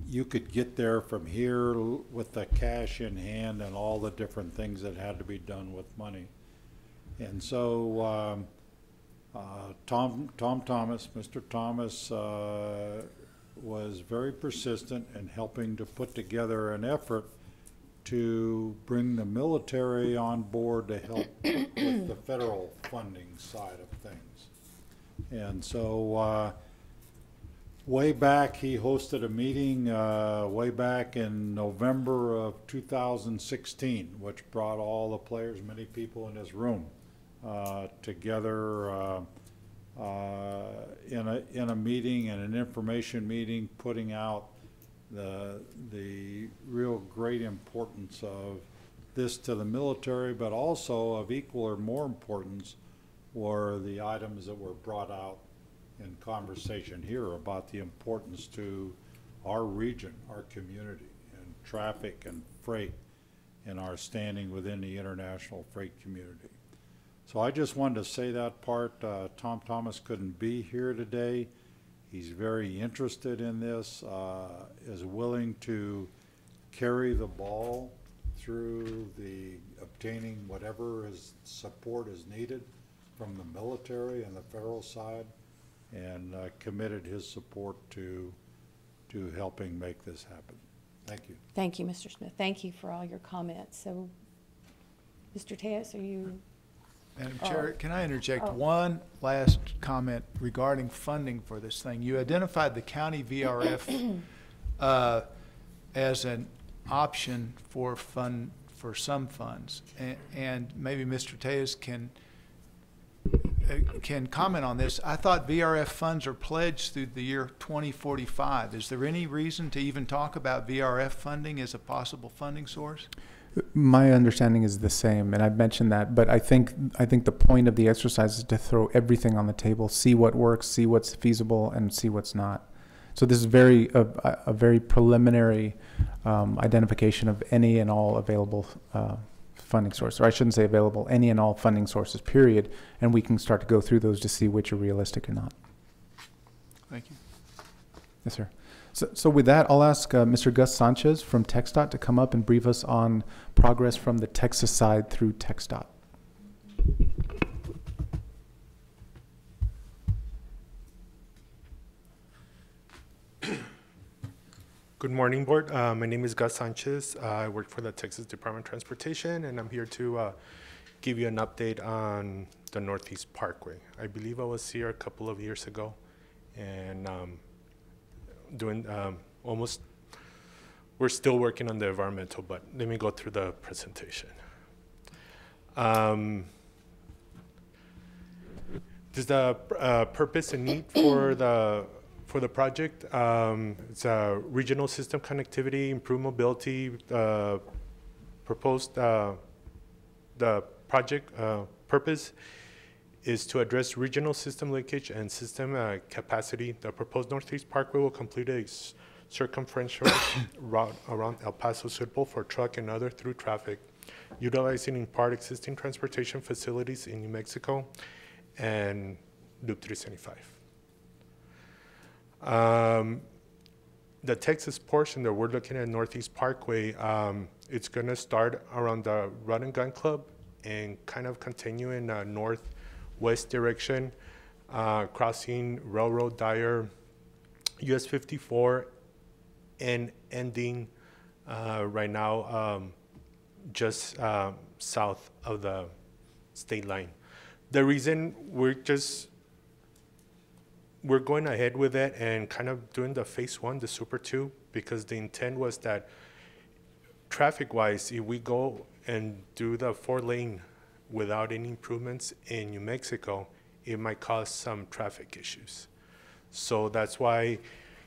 you could get there from here with the cash in hand and all the different things that had to be done with money. And so Mr. Thomas was very persistent in helping to put together an effort to bring the military on board to help with the federal funding side of things. And so way back, he hosted a meeting way back in November of 2016, which brought all the players, many people in this room, together in a meeting and an information meeting, putting out the real great importance of this to the military, but also of equal or more importance were the items that were brought out in conversation here about the importance to our region, our community, and traffic and freight, and our standing within the international freight community. So I just wanted to say that part. Tom Thomas couldn't be here today. He's very interested in this, is willing to carry the ball through the obtaining whatever support is needed from the military and the federal side, and committed his support to helping make this happen. Thank you. Thank you, Mr. Smith. Thank you for all your comments. So, Mr. Tejas, are you? Madam Chair, can I interject Oh. one last comment regarding funding for this thing? You identified the county VRF as an option for some funds, and maybe Mr. Tejas can comment on this. I thought VRF funds are pledged through the year 2045. Is there any reason to even talk about VRF funding as a possible funding source? My understanding is the same, and I've mentioned that, but I think the point of the exercise is to throw everything on the table, see what works, see what's feasible, and see what's not. So this is a very preliminary identification of any and all available funding sources, or I shouldn't say available, any and all funding sources, period, and we can start to go through those to see which are realistic or not. Thank you. Yes, sir. So with that, I'll ask Mr. Gus Sanchez from TxDOT to come up and brief us on progress from the Texas side through TxDOT. Good morning, Board. My name is Gus Sanchez. I work for the Texas Department of Transportation, and I'm here to give you an update on the Northeast Parkway. I believe I was here a couple of years ago, and doing we're still working on the environmental, but let me go through the presentation. There's the purpose and need for the project. It's a regional system connectivity, improve mobility. Proposed the project purpose is to address regional system leakage and system capacity. The proposed Northeast Parkway will complete a circumferential route around El Paso Circle for truck and other through traffic, utilizing in part existing transportation facilities in New Mexico and Loop 375. The Texas portion that we're looking at, Northeast Parkway, it's going to start around the Run and Gun Club and kind of continue in northwest direction, crossing Railroad Dyer, US 54, and ending right now just south of the state line. The reason we're going ahead with it and kind of doing the phase one, the Super 2, because the intent was that traffic-wise, if we go and do the 4-lane without any improvements in New Mexico, it might cause some traffic issues. So that's why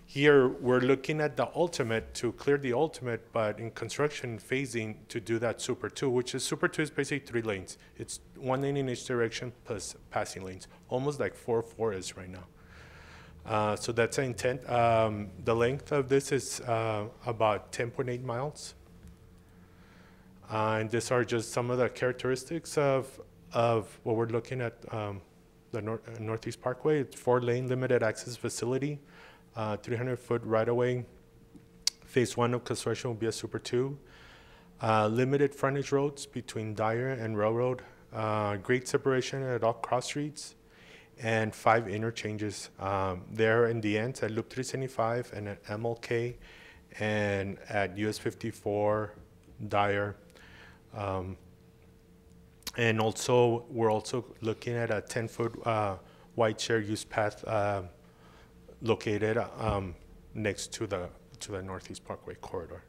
here we're looking at the ultimate to clear the ultimate, but in construction phasing to do that Super 2, which is Super 2 is basically 3 lanes. It's 1 lane in each direction plus passing lanes, almost like 4 is right now. So that's the intent. The length of this is about 10.8 miles. And these are just some of the characteristics of what we're looking at, the Northeast Parkway. It's 4-lane limited access facility, 300-foot right-of-way. Phase 1 of construction will be a Super 2. Limited frontage roads between Dyer and Railroad. Grade separation at all cross streets. and 5 interchanges. There in the ends at Loop 375 and at MLK and at US 54, Dyer. And also, we're also looking at a 10-foot wide share use path located next to the Northeast Parkway corridor.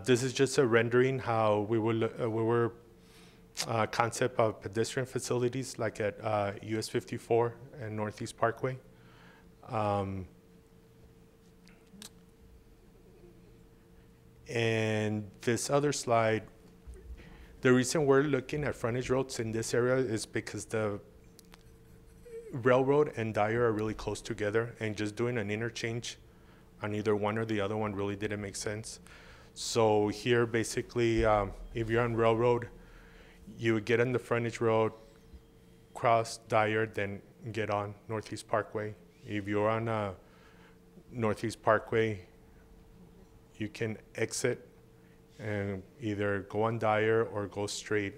This is just a rendering how we were concept of pedestrian facilities like at US 54 and Northeast Parkway. And this other slide, the reason we're looking at frontage roads in this area is because the railroad and Dyer are really close together, and just doing an interchange on either one or the other one really didn't make sense. So here, basically, if you're on railroad, you would get on the frontage road, cross Dyer, then get on Northeast Parkway. If you're on Northeast Parkway, you can exit and either go on Dyer or go straight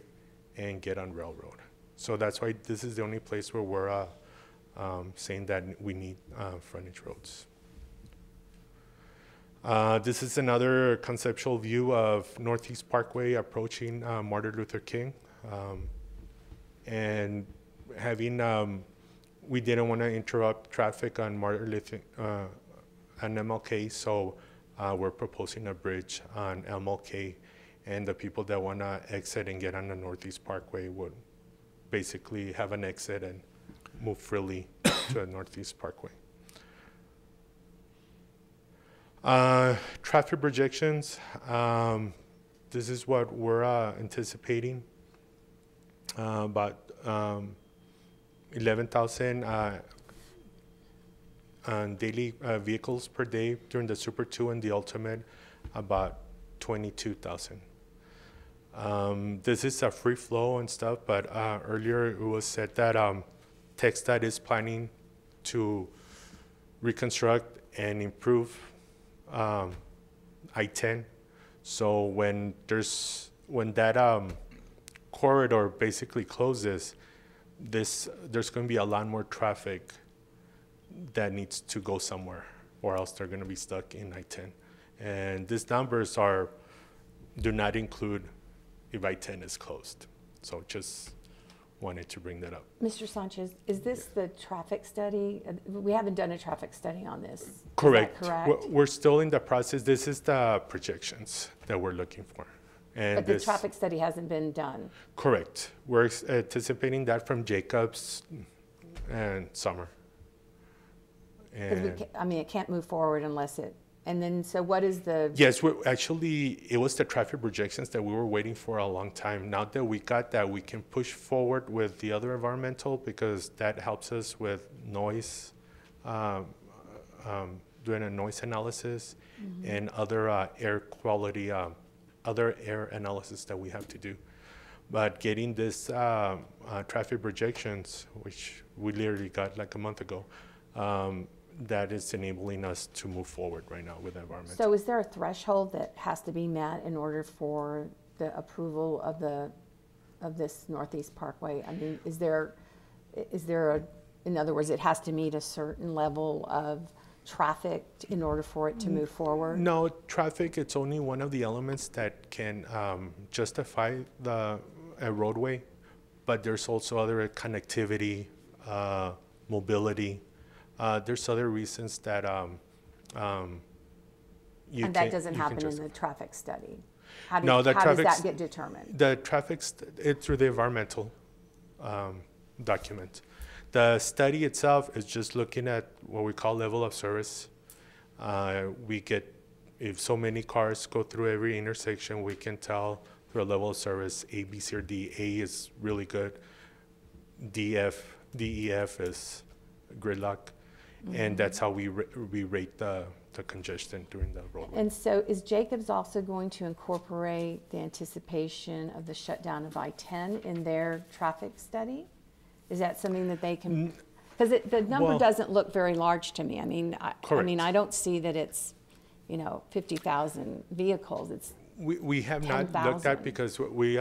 and get on railroad. So that's why this is the only place where we're saying that we need frontage roads. This is another conceptual view of Northeast Parkway approaching Martin Luther King. And having, we didn't want to interrupt traffic on Martin Luther, on MLK, so we're proposing a bridge on MLK, and the people that want to exit and get on the Northeast Parkway would basically have an exit and move freely to the Northeast Parkway. Traffic projections, this is what we're anticipating, about 11,000 daily vehicles per day during the Super 2 and the Ultimate, about 22,000. This is a free flow and stuff, but earlier it was said that TxDOT is planning to reconstruct and improve I-10. So when that corridor basically closes, there's going to be a lot more traffic that needs to go somewhere, or else they're going to be stuck in I-10. And these numbers do not include if I-10 is closed. So just wanted to bring that up. Mr. Sanchez, is this the traffic study? We haven't done a traffic study on this. Correct. Is that correct? We're still in the process. This is the projections that we're looking for. And But the traffic study hasn't been done. Correct. We're anticipating that from Jacobs and Summer. Because I mean, it can't move forward unless it, and then, so what is the? Yes, actually, it was the traffic projections that we were waiting for a long time. Now that we got that, we can push forward with the other environmental, because that helps us with noise, doing a noise analysis, and other air quality, other air analysis that we have to do. But getting this traffic projections, which we literally got like a month ago, that is enabling us to move forward right now with environmental. So is there a threshold that has to be met in order for the approval of this Northeast Parkway? I mean, is there a, in other words, it has to meet a certain level of traffic in order for it to move forward? No, traffic, it's only one of the elements that can justify a roadway, but there's also other connectivity, mobility. There's other reasons that and that doesn't happen in the traffic study? How does, no, the how does that get determined? The traffic, it's through the environmental document. The study itself is just looking at what we call level of service. We get, if so many cars go through every intersection, we can tell through a level of service A, B, C, or D. A is really good. D, E, F is gridlock. And that's how we rate the congestion during the roadway. And so is Jacobs also going to incorporate the anticipation of the shutdown of I-10 in their traffic study? Is that something that they can, because the number doesn't look very large to me. I mean, I don't see that it's, 50,000 vehicles. It's we have 10, not looked at, because we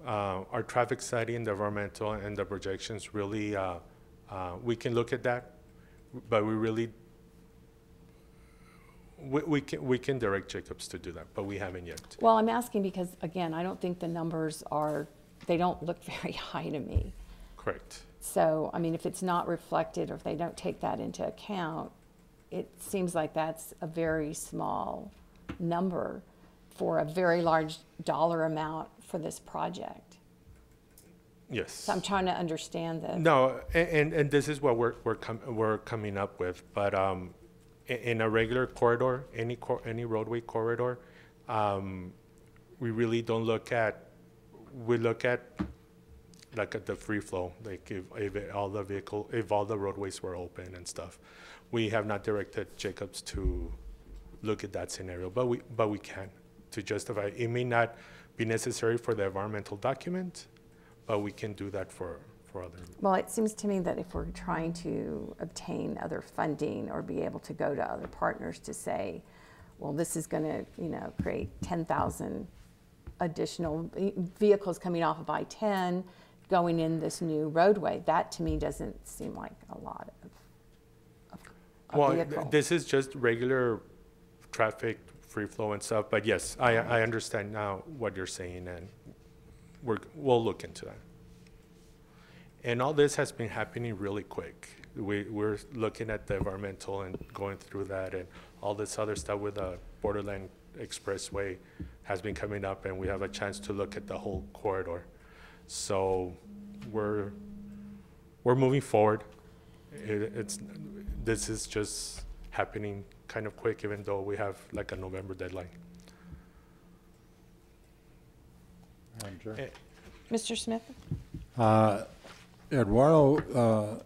our traffic study and the environmental and the projections really, we can look at that, but we really, we can direct Jacobs to do that, but we haven't yet. Well, I'm asking because, again, I don't think the numbers are, they don't look very high to me. Correct. So, I mean, if it's not reflected or if they don't take that into account, it seems like that's a very small number for a very large dollar amount for this project. Yes. So I'm trying to understand the. No, and this is what we're coming up with, but in a regular corridor, any roadway corridor, we really don't look at, we look at like at the free flow, like if all the roadways were open and stuff. We have not directed Jacobs to look at that scenario, but we can to justify. It may not be necessary for the environmental document, but we can do that for other. Well, it seems to me that if we're trying to obtain other funding or be able to go to other partners to say, well, this is going to, you know, create 10,000 additional vehicles coming off of I-10 going in this new roadway, that to me doesn't seem like a lot of Well, vehicle. this is just regular traffic, free flow and stuff, but yes, I understand now what you're saying, and we'll look into that. And all this has been happening really quick. We're looking at the environmental and going through that, and all this other stuff with the Borderland Expressway has been coming up, and we have a chance to look at the whole corridor. So we're moving forward. This is just happening kind of quick, even though we have like a November deadline. Mr. Smith? Eduardo,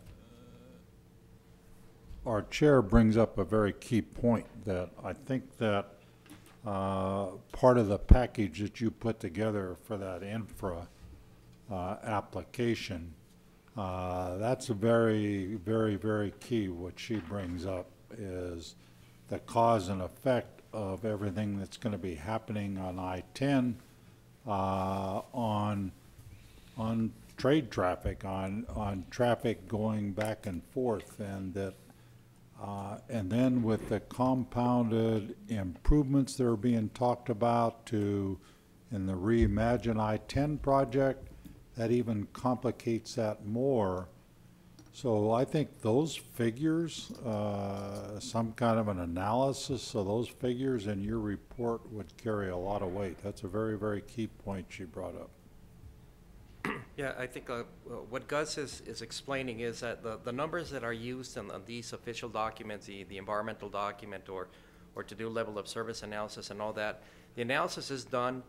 our chair brings up a very key point that I think that part of the package that you put together for that infra application, that's a very, very, very key. What she brings up is the cause and effect of everything that's going to be happening on I-10, on trade traffic, on traffic going back and forth, and that, and then with the compounded improvements that are being talked about in the Reimagine I-10 project, that even complicates that more. So I think those figures, some kind of an analysis of those figures in your report would carry a lot of weight. That's a very, very key point she brought up. Yeah, I think what Gus is explaining is that the numbers that are used on these official documents, the environmental document or to do level of service analysis and all that, the analysis is done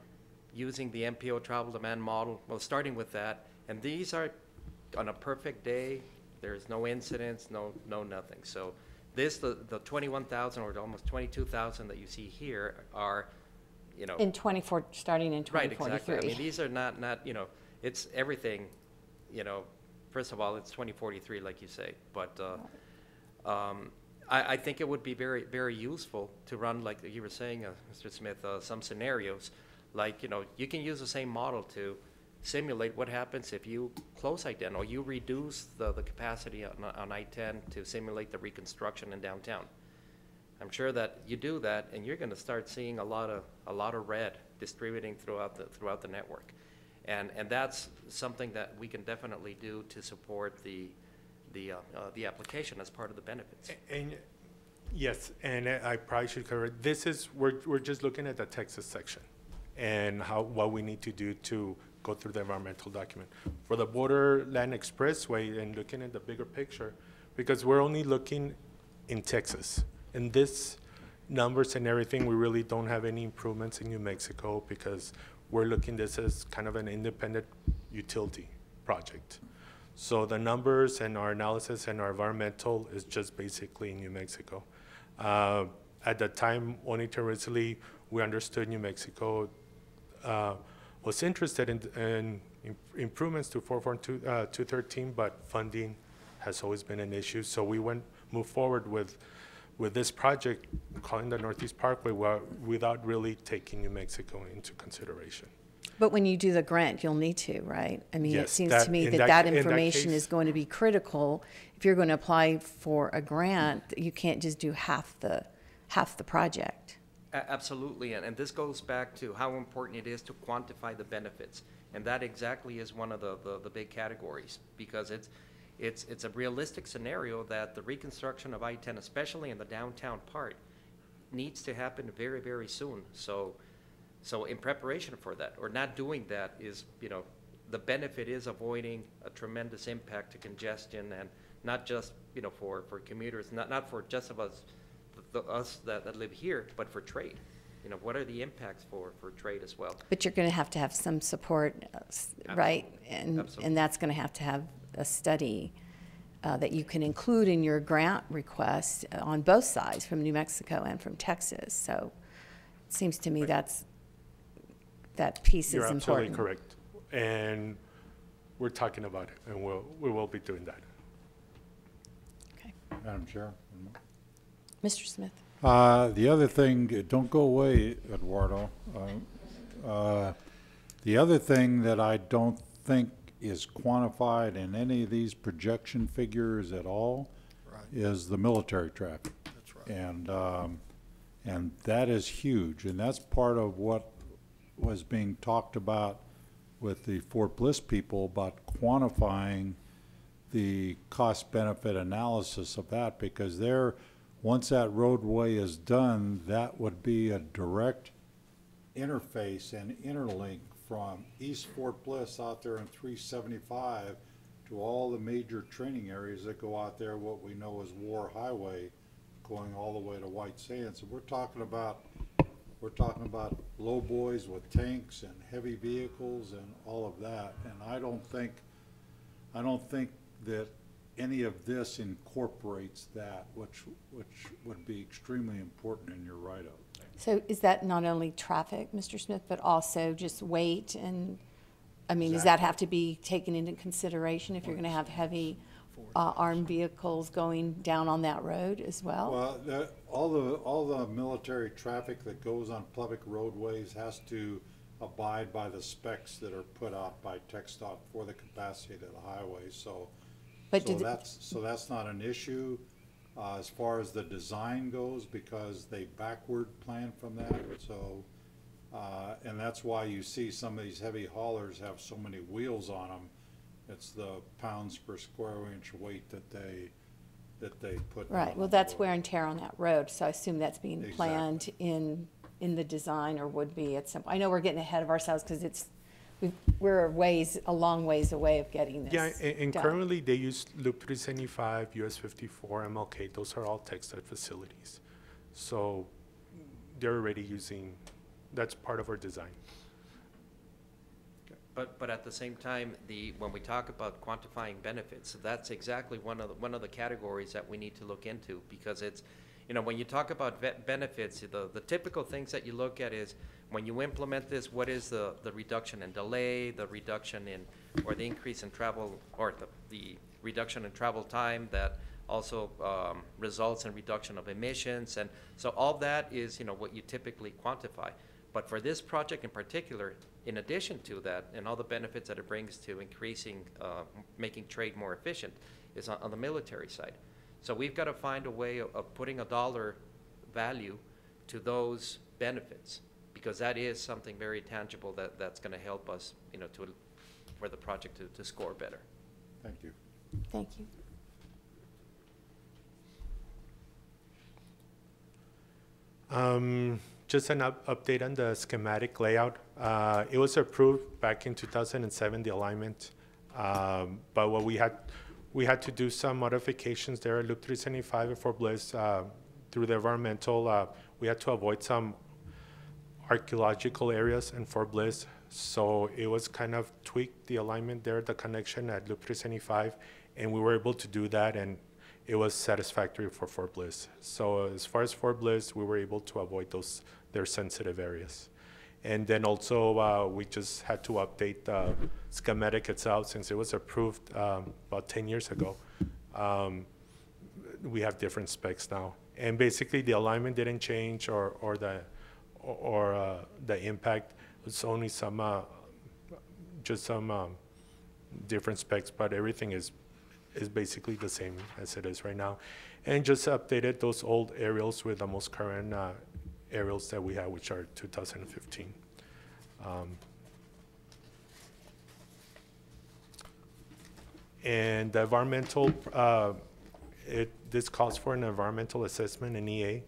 using the MPO travel demand model, well, starting with that, and these are on a perfect day. There's no incidents, no nothing. So this, the 21,000 or almost 22,000 that you see here are, you know. Starting in 2043. Right, exactly. I mean, these are not, you know, it's everything, you know, first of all, it's 2043, like you say, but I think it would be very, very useful to run, like you were saying, Mr. Smith, some scenarios, like, you know, you can use the same model to simulate what happens if you close I-10 or you reduce the capacity on I-10 to simulate the reconstruction in downtown. I'm sure that you do that, and you're going to start seeing a lot of red distributing throughout the network. And that's something that we can definitely do to support the application as part of the benefits. And yes, and I probably should cover it. This is, we're just looking at the Texas section and what we need to do to go through the environmental document. For the Borderland Expressway and looking at the bigger picture, because we're only looking in Texas. And this numbers and everything, we really don't have any improvements in New Mexico because we're looking this as kind of an independent utility project. So the numbers and our analysis and our environmental is just basically in New Mexico. At the time, only recently, we understood New Mexico was interested in improvements to 44213, but funding has always been an issue. So we moved forward with this project, calling the Northeast Parkway, without really taking New Mexico into consideration. But when you do the grant, you'll need to, right? I mean, it Yes, seems that- to me in that that that ca- in that information case- is going to be critical. If you're going to apply for a grant, you can't just do half the project. Absolutely, and this goes back to how important it is to quantify the benefits. And that exactly is one of the big categories, because it's a realistic scenario that the reconstruction of I-10, especially in the downtown part, needs to happen very, very soon. So in preparation for that, or not doing that is, the benefit is avoiding a tremendous impact to congestion, and not just, for commuters, not for just of us, us that live here, but for trade. What are the impacts for trade as well? But you're going to have some support, right? And Absolutely. that's going to have a study that you can include in your grant request on both sides, from New Mexico and from Texas. So it seems to me Right. that piece You're is absolutely important. correct. And we're talking about it, and we will be doing that. Okay. Madam Chair. Mr. Smith? The other thing, don't go away, Eduardo. The other thing that I don't think is quantified in any of these projection figures at all is the military traffic. That's right. And that is huge, and that's part of what was being talked about with the Fort Bliss people about quantifying the cost-benefit analysis of that, because once that roadway is done, that would be a direct interface and interlink from East Fort Bliss out there in 375 to all the major training areas that go out there, what we know as War Highway, going all the way to White Sands. So we're talking about low boys with tanks and heavy vehicles and all of that. And I don't think that any of this incorporates that, which would be extremely important in your write-up. So is that not only traffic, Mr. Smith, but also just weight? And, I mean, does that have to be taken into consideration if you're going to have heavy armed vehicles going down on that road as well? Well, all the military traffic that goes on public roadways has to abide by the specs that are put out by TxDOT for the capacity of the highway. So that's not an issue as far as the design goes, because they backward plan from that. So and that's why you see some of these heavy haulers have so many wheels on them. It's the pounds per square inch weight that they put. Right, well, that's wear and tear on that road, so I assume that's being Exactly. planned in the design, or would be at some, I know we're getting ahead of ourselves because we're a long ways away of getting this Yeah, and done. currently they use Loop 375, US 54, MLK. Those are all TxDOT facilities. So they're already using, that's part of our design. But at the same time, when we talk about quantifying benefits, that's exactly one of the categories that we need to look into, because it's, when you talk about benefits, the typical things that you look at is, when you implement this, what is the reduction in delay, the reduction in, or the increase in travel, or the reduction in travel time that also results in reduction of emissions. And so all that is, what you typically quantify. But for this project in particular, in addition to that, and all the benefits that it brings to increasing, making trade more efficient, is on the military side. So we've got to find a way of putting a dollar value to those benefits, because that is something very tangible that's going to help us, for the project to score better. Thank you. Thank you. Just an update on the schematic layout. It was approved back in 2007, the alignment, but what we had to do some modifications there at Loop 375 at Fort Bliss through the environmental. We had to avoid some archaeological areas in Fort Bliss, so it was kind of tweaked, the alignment there, the connection at Loop 375, and we were able to do that, and it was satisfactory for Fort Bliss. So as far as Fort Bliss, we were able to avoid their sensitive areas. And then also we just had to update the schematic itself, since it was approved about 10 years ago. We have different specs now. And basically the alignment didn't change, or the impact. It's only some just some different specs, but everything is basically the same as it is right now. And just updated those old aerials with the most current aerials that we have, which are 2015. And the environmental, this calls for an environmental assessment in EA.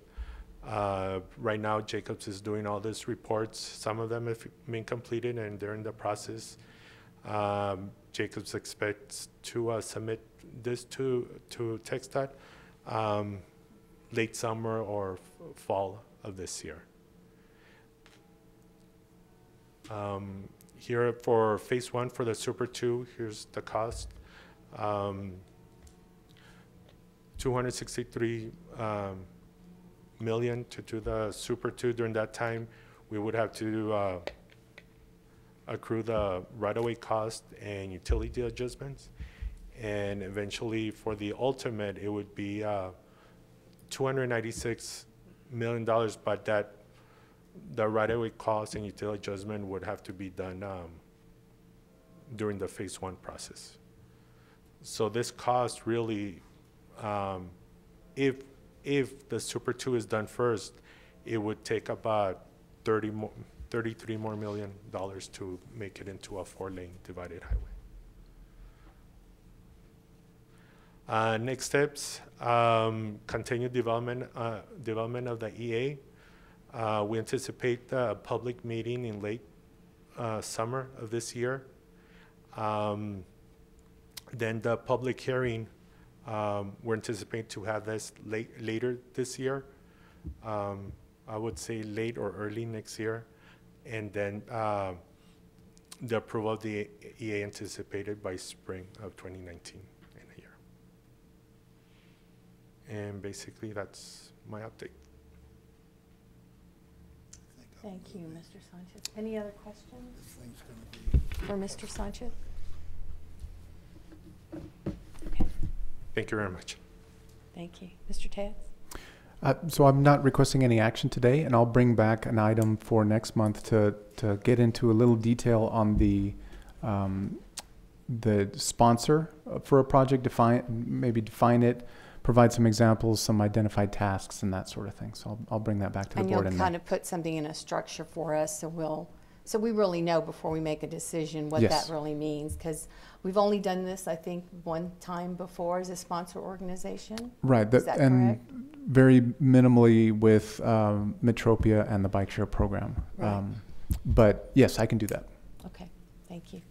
Right now, Jacobs is doing all these reports. Some of them have been completed and they're in the process. Jacobs expects to submit this to TxDOT late summer or fall of this year. Here for phase 1 for the Super 2, here's the cost. 263 million to do the Super 2. During that time, we would have to accrue the right-of-way cost and utility adjustments. And eventually, for the ultimate, it would be $296 million, but the right-of-way cost and utility adjustment would have to be done during the phase 1 process. So this cost really, if the Super 2 is done first, it would take about $33 more million to make it into a 4-lane divided highway. Next steps, continued development of the EA. We anticipate a public meeting in late summer of this year. Then the public hearing, we're anticipating to have this later this year. I would say late or early next year. And then the approval of the EA anticipated by spring of 2019 in a year. And basically that's my update. Thank you, Mr. Sanchez. Any other questions for Mr. Sanchez? Okay. Thank you very much. Thank you. Mr. Tats? So I'm not requesting any action today, and I'll bring back an item for next month to get into a little detail on the sponsor for a project, maybe define it, provide some examples, some identified tasks, and that sort of thing. So I'll bring that back to the board. And you'll kind of put something in a structure for us, so we really know before we make a decision what that really means, because we've only done this, I think, one time before as a sponsor organization. Right. Is that and correct? Very minimally with Metropia and the bike share program. Right. But yes, I can do that. Okay. Thank you.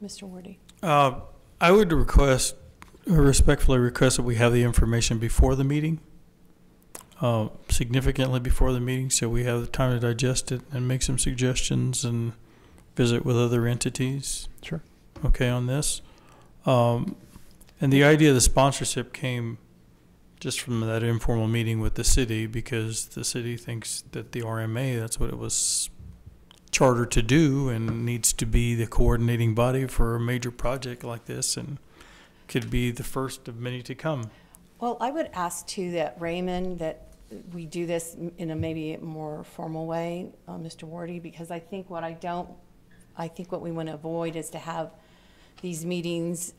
Mr. Wardy? I would respectfully request that we have the information before the meeting, significantly before the meeting, so we have the time to digest it and make some suggestions and visit with other entities. Sure. Okay, on this. And the idea of the sponsorship came just from that informal meeting with the city, because the city thinks that the RMA, that's what it was chartered to do, and needs to be the coordinating body for a major project like this, and could be the first of many to come. Well, I would ask too that Raymond, that we do this in a maybe more formal way, Mr. Wardy, because I think what we want to avoid is to have these meetings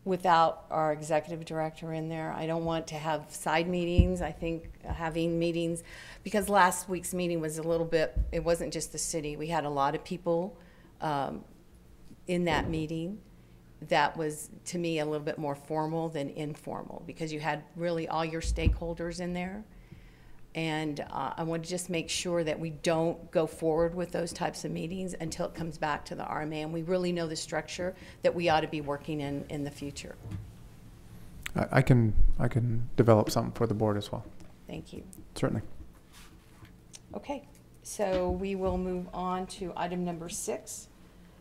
without our executive director in there. I don't want to have side meetings. I think having meetings, because last week's meeting was a little bit, it wasn't just the city. We had a lot of people in that meeting. That was, to me, a little bit more formal than informal, because you had really all your stakeholders in there. And I want to just make sure that we don't go forward with those types of meetings until it comes back to the RMA and we really know the structure that we ought to be working in the future. I can develop something for the board as well. Thank you. Certainly. Okay, so we will move on to item number 6,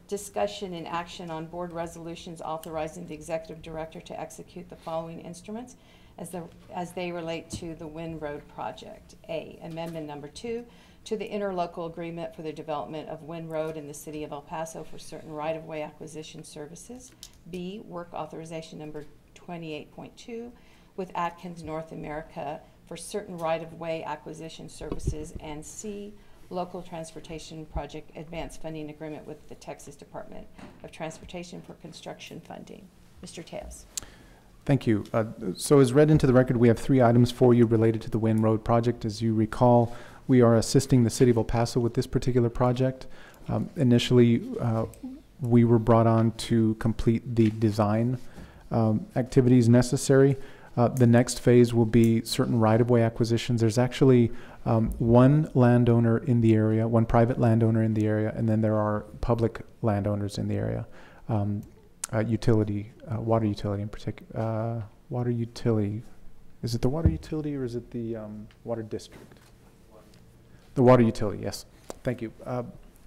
discussion and action on board resolutions authorizing the executive director to execute the following instruments as they relate to the Wynn Road project. A, amendment number 2 to the interlocal agreement for the development of Wynn Road in the city of El Paso for certain right-of-way acquisition services. B, work authorization number 28.2 with Atkins North America for certain right-of-way acquisition services. And C, Local Transportation Project Advanced Funding Agreement with the Texas Department of Transportation for construction funding. Mr. Tejas. Thank you. So as read into the record, we have 3 items for you related to the Wynn Road project. As you recall, we are assisting the city of El Paso with this particular project. Initially, we were brought on to complete the design activities necessary. The next phase will be certain right-of-way acquisitions. There's actually one landowner in the area, one private landowner in the area, and then there are public landowners in the area. Utility, water utility in particular. Water utility. Is it the water utility or is it the water district? The water utility, yes. Thank you.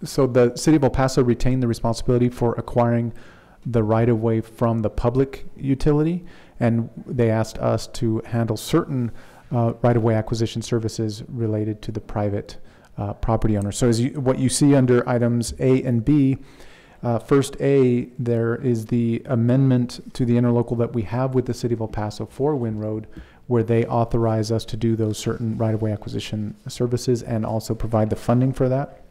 So the city of El Paso retained the responsibility for acquiring the right-of-way from the public utility, and they asked us to handle certain right-of-way acquisition services related to the private property owner. So as what you see under items A and B, first A, there is the amendment to the interlocal that we have with the city of El Paso for Wynn Road, where they authorize us to do those certain right-of-way acquisition services and also provide the funding for that.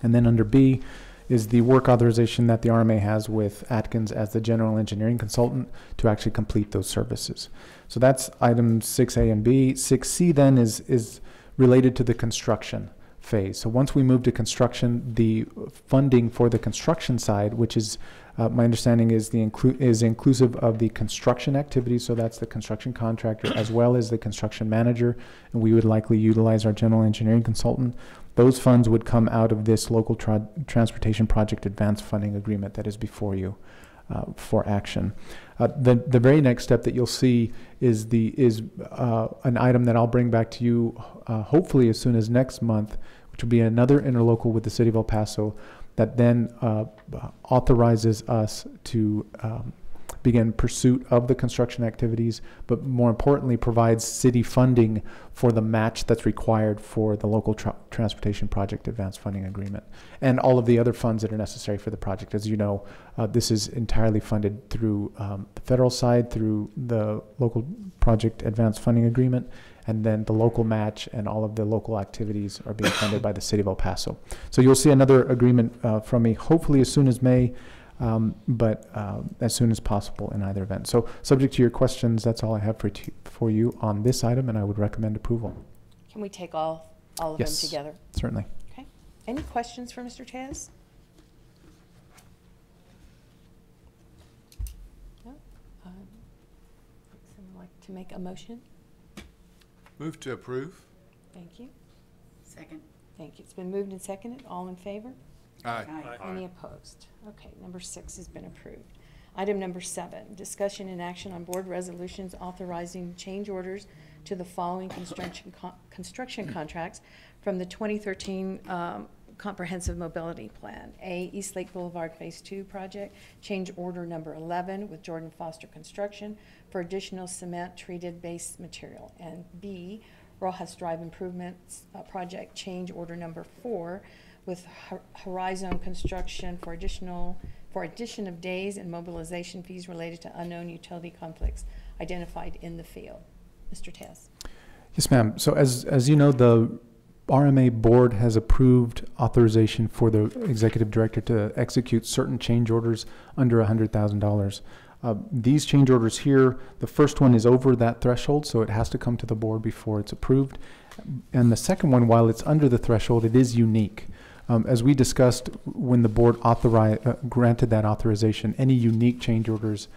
And then under B is the work authorization that the RMA has with Atkins as the general engineering consultant to actually complete those services. So that's items 6A and B. 6C then is related to the construction phase. So once we move to construction, the funding for the construction side, which is my understanding is inclusive of the construction activities. So that's the construction contractor as well as the construction manager, and we would likely utilize our general engineering consultant. Those funds would come out of this local transportation project advance funding agreement that is before you for action. The very next step that you'll see is an item that I'll bring back to you hopefully as soon as next month, which will be another interlocal with the city of El Paso that then authorizes us to begin pursuit of the construction activities, but more importantly provides city funding for the match that's required for the local transportation project advance funding agreement and all of the other funds that are necessary for the project. As you know, this is entirely funded through the federal side, through the local project advance funding agreement, and then the local match and all of the local activities are being funded by the city of El Paso. So you'll see another agreement from me hopefully as soon as May, but as soon as possible in either event. So subject to your questions, that's all I have for you on this item, and I would recommend approval. Can we take all of Yes, them together? Certainly. Okay. Any questions for Mr. Tejas? No? Someone like to make a motion? Move to approve. Thank you. Second. Thank you. It's been moved and seconded. All in favor? Aye. Any opposed? Okay, number 6 has been approved. Item number 7, discussion and action on board resolutions authorizing change orders to the following construction contracts from the 2013 Comprehensive Mobility Plan. A, East Lake Boulevard Phase 2 project, change order number 11 with Jordan Foster Construction for additional cement treated base material. And B, Rojas Drive Improvements project, change order number 4 with Horizon Construction for addition of days and mobilization fees related to unknown utility conflicts identified in the field. Mr. Tess. Yes, ma'am. So as you know, the RMA board has approved authorization for the executive director to execute certain change orders under $100,000. These change orders here, the first one is over that threshold, so it has to come to the board before it's approved. And the second one, while it's under the threshold, it is unique. As we discussed when the board granted that authorization, any unique change orders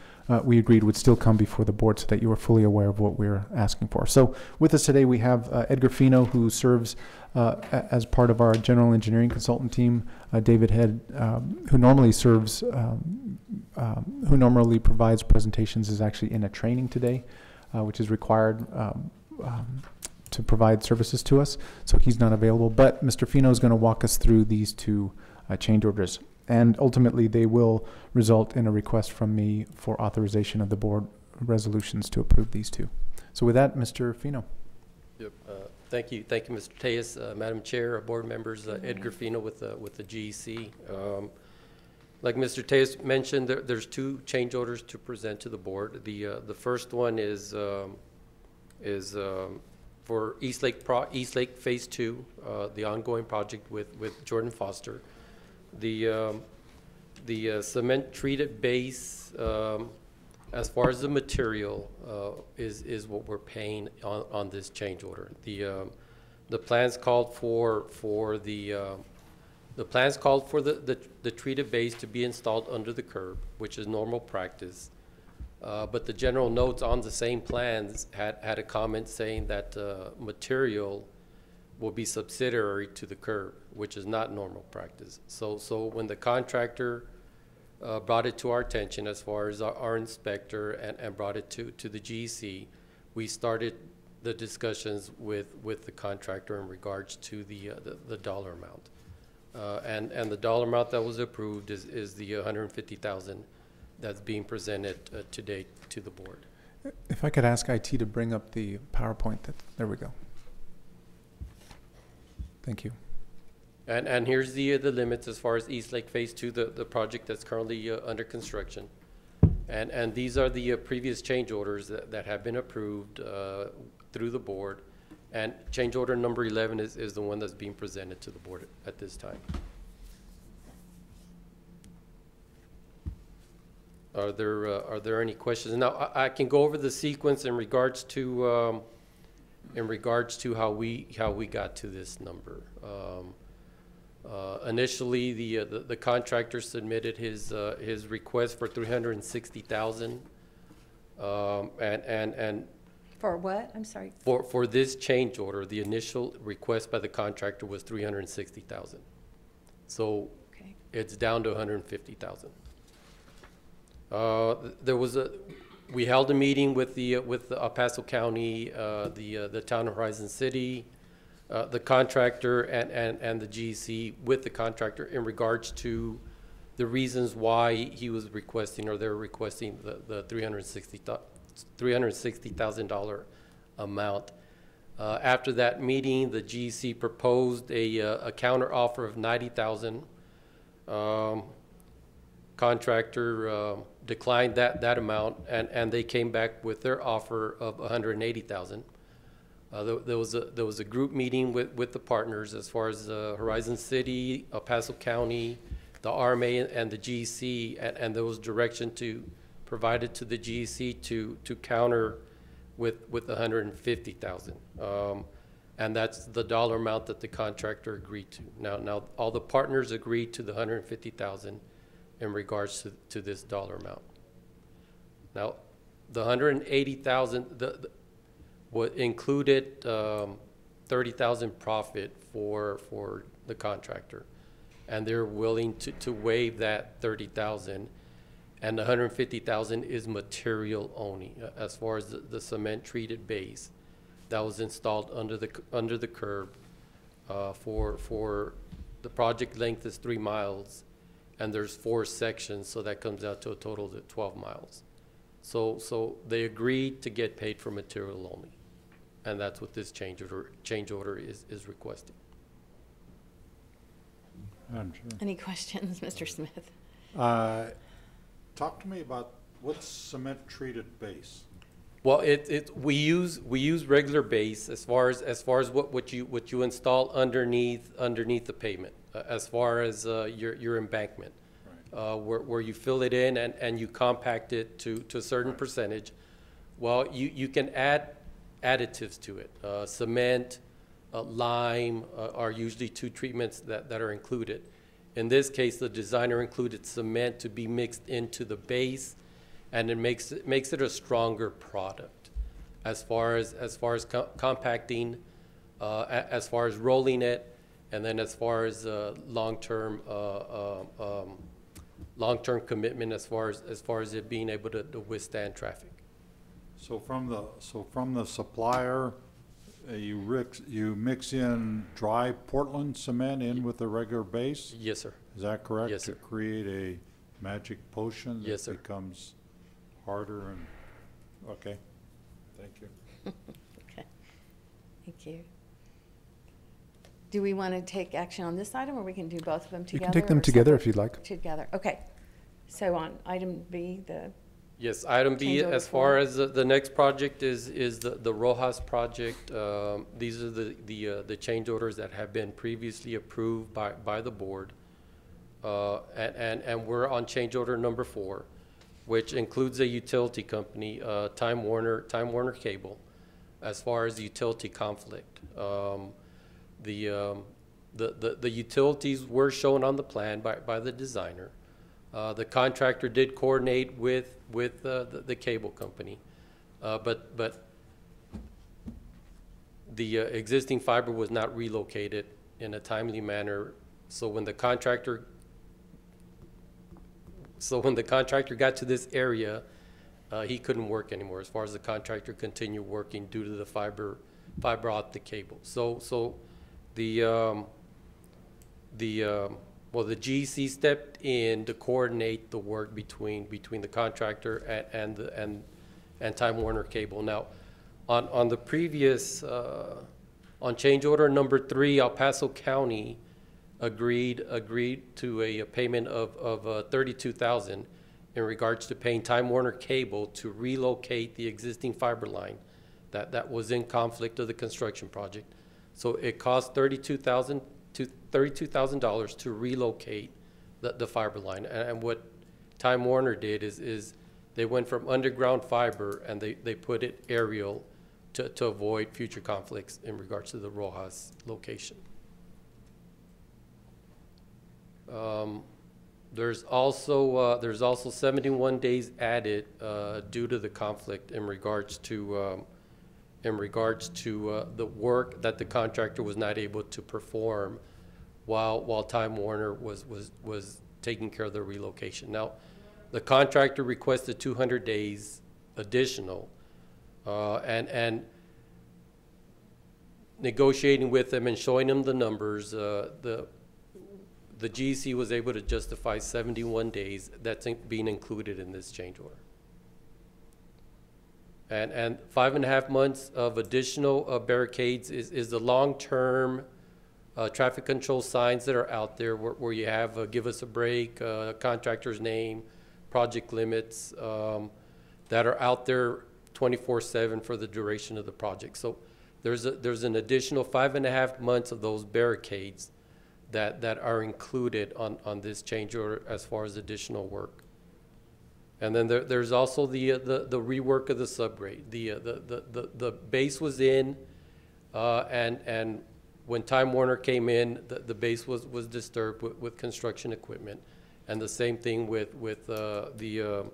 we agreed would still come before the board so that you are fully aware of what we're asking for. So with us today we have Edgar Fino, who serves as part of our general engineering consultant team, David Head, who normally serves, who normally provides presentations, is actually in a training today, which is required to provide services to us, so he's not available. But Mr. Fino is going to walk us through these two change orders, and ultimately they will result in a request from me for authorization of the board resolutions to approve these two. So with that, Mr. Fino. Yep. Thank you, Mr. Tejas, Madam Chair, board members. Edgar Fino with the GEC. Like Mr. Tejas mentioned, there's two change orders to present to the board. The first one is for East Lake Phase 2, the ongoing project with Jordan Foster. The cement treated base, as far as the material, is what we're paying on this change order. The plans called for the treated base to be installed under the curb, which is normal practice. But the general notes on the same plans had a comment saying that material will be subsidiary to the curb, which is not normal practice. So when the contractor brought it to our attention, as far as our inspector, and brought it to the GEC, we started the discussions with the contractor in regards to the dollar amount. And the dollar amount that was approved is the $150,000 that's being presented today to the board. If I could ask IT to bring up the PowerPoint, there we go. Thank you. And here's the limits as far as East Lake Phase 2, the project that's currently under construction. And these are the previous change orders that have been approved through the board. And change order number 11 is the one that's being presented to the board at this time. Are there any questions? Now, I can go over the sequence in regards to how we got to this number. Initially, the contractor submitted his request for $360,000, and For what? I'm sorry. for this change order, the initial request by the contractor was $360,000. So Okay. it's down to $150,000. We held a meeting with the El Paso County, the town of Horizon City, the contractor, and the GEC with the contractor in regards to the reasons why he was requesting, or they're requesting the $360,000 amount. After that meeting, the GEC proposed a counter offer of $90,000. Contractor declined that amount, and they came back with their offer of $180,000. There was a group meeting with the partners as far as Horizon City, El Paso County, the RMA, and the GEC, and there was direction provided to the GEC to counter with $150,000. And that's the dollar amount that the contractor agreed to. Now all the partners agreed to the $150,000 in regards to this dollar amount. Now, the $180,000 included $30,000 profit for the contractor, and they're willing to waive that $30,000, and the $150,000 is material only, as far as the cement treated base that was installed under the curb. For the project length is 3 miles, and there's 4 sections, so that comes out to a total of 12 miles. So they agreed to get paid for material only, and that's what this change order is requesting. Madam Chair. Any questions, Mr. Smith? Talk to me about what's cement treated base? Well, we use regular base as far as what you install underneath the pavement, as far as your embankment, right. Where you fill it in and you compact it to a certain percentage. Well, you can add additives to it. Cement, lime are usually 2 treatments that are included. In this case, the designer included cement to be mixed into the base, and it makes it a stronger product as far as compacting, as far as rolling it, and then as far as long-term commitment, as far as it being able to withstand traffic. So from the supplier, you mix in dry Portland cement in with the regular base? Yes, sir. Is that correct? Yes, sir. To create a magic potion Yes, sir. that becomes harder and, okay, thank you. Okay, thank you. Do we want to take action on this item, or we can do both of them You together? can take them or together separate? if you'd like. Together, okay. So on item B, Yes, item B, Change order as far four. as the next project is the Rojas project. These are the change orders that have been previously approved by the board. And we're on change order number 4, which includes a utility company, Time Warner Cable, as far as utility conflict. The utilities were shown on the plan by the designer. The contractor did coordinate with the cable company, but the existing fiber was not relocated in a timely manner. So when the contractor got to this area, he couldn't work anymore. As far as the contractor continued working due to the fiber optic cable. So the GC stepped in to coordinate the work between the contractor and Time Warner Cable. Now, on the previous on change order number 3, El Paso County agreed to a payment of $32,000 in regards to paying Time Warner Cable to relocate the existing fiber line that was in conflict of the construction project. So it cost $32,000 to relocate the fiber line. And what Time Warner did is they went from underground fiber and they put it aerial to avoid future conflicts in regards to the Rojas location. There's also 71 days added due to the conflict in regards to the work that the contractor was not able to perform while Time Warner was taking care of the relocation. Now, the contractor requested 200 days additional, and negotiating with them and showing them the numbers, the GC was able to justify 71 days that's being included in this change order. And 5.5 months of additional barricades is the long-term traffic control signs that are out there where you have give us a break, contractor's name, project limits that are out there 24/7 for the duration of the project. So there's an additional 5.5 months of those barricades that are included on this change order as far as additional work. And then there's also the rework of the subgrade. The base was in, and when Time Warner came in, the base was disturbed with construction equipment, and the same thing with the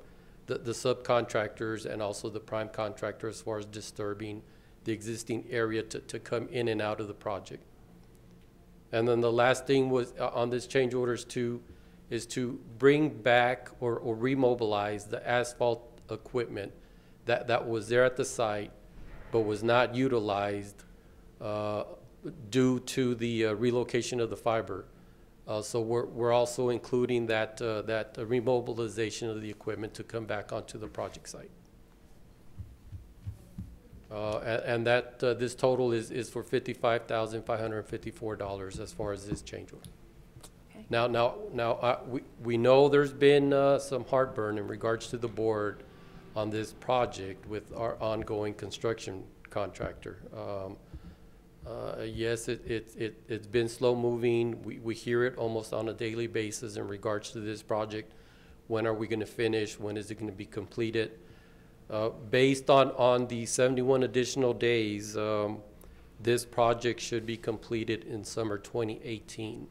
subcontractors and also the prime contractor as far as disturbing the existing area to come in and out of the project. And then the last thing was on this change orders is to bring back or remobilize the asphalt equipment that was there at the site but was not utilized due to the relocation of the fiber. So we're also including that remobilization of the equipment to come back onto the project site. And that this total is for $55,554 as far as this change order. Okay. Now, we know there's been some heartburn in regards to the board on this project with our ongoing construction contractor. Yes, it's been slow moving. We hear it almost on a daily basis in regards to this project. When are we going to finish? When is it going to be completed? Based on the 71 additional days, this project should be completed in summer 2018,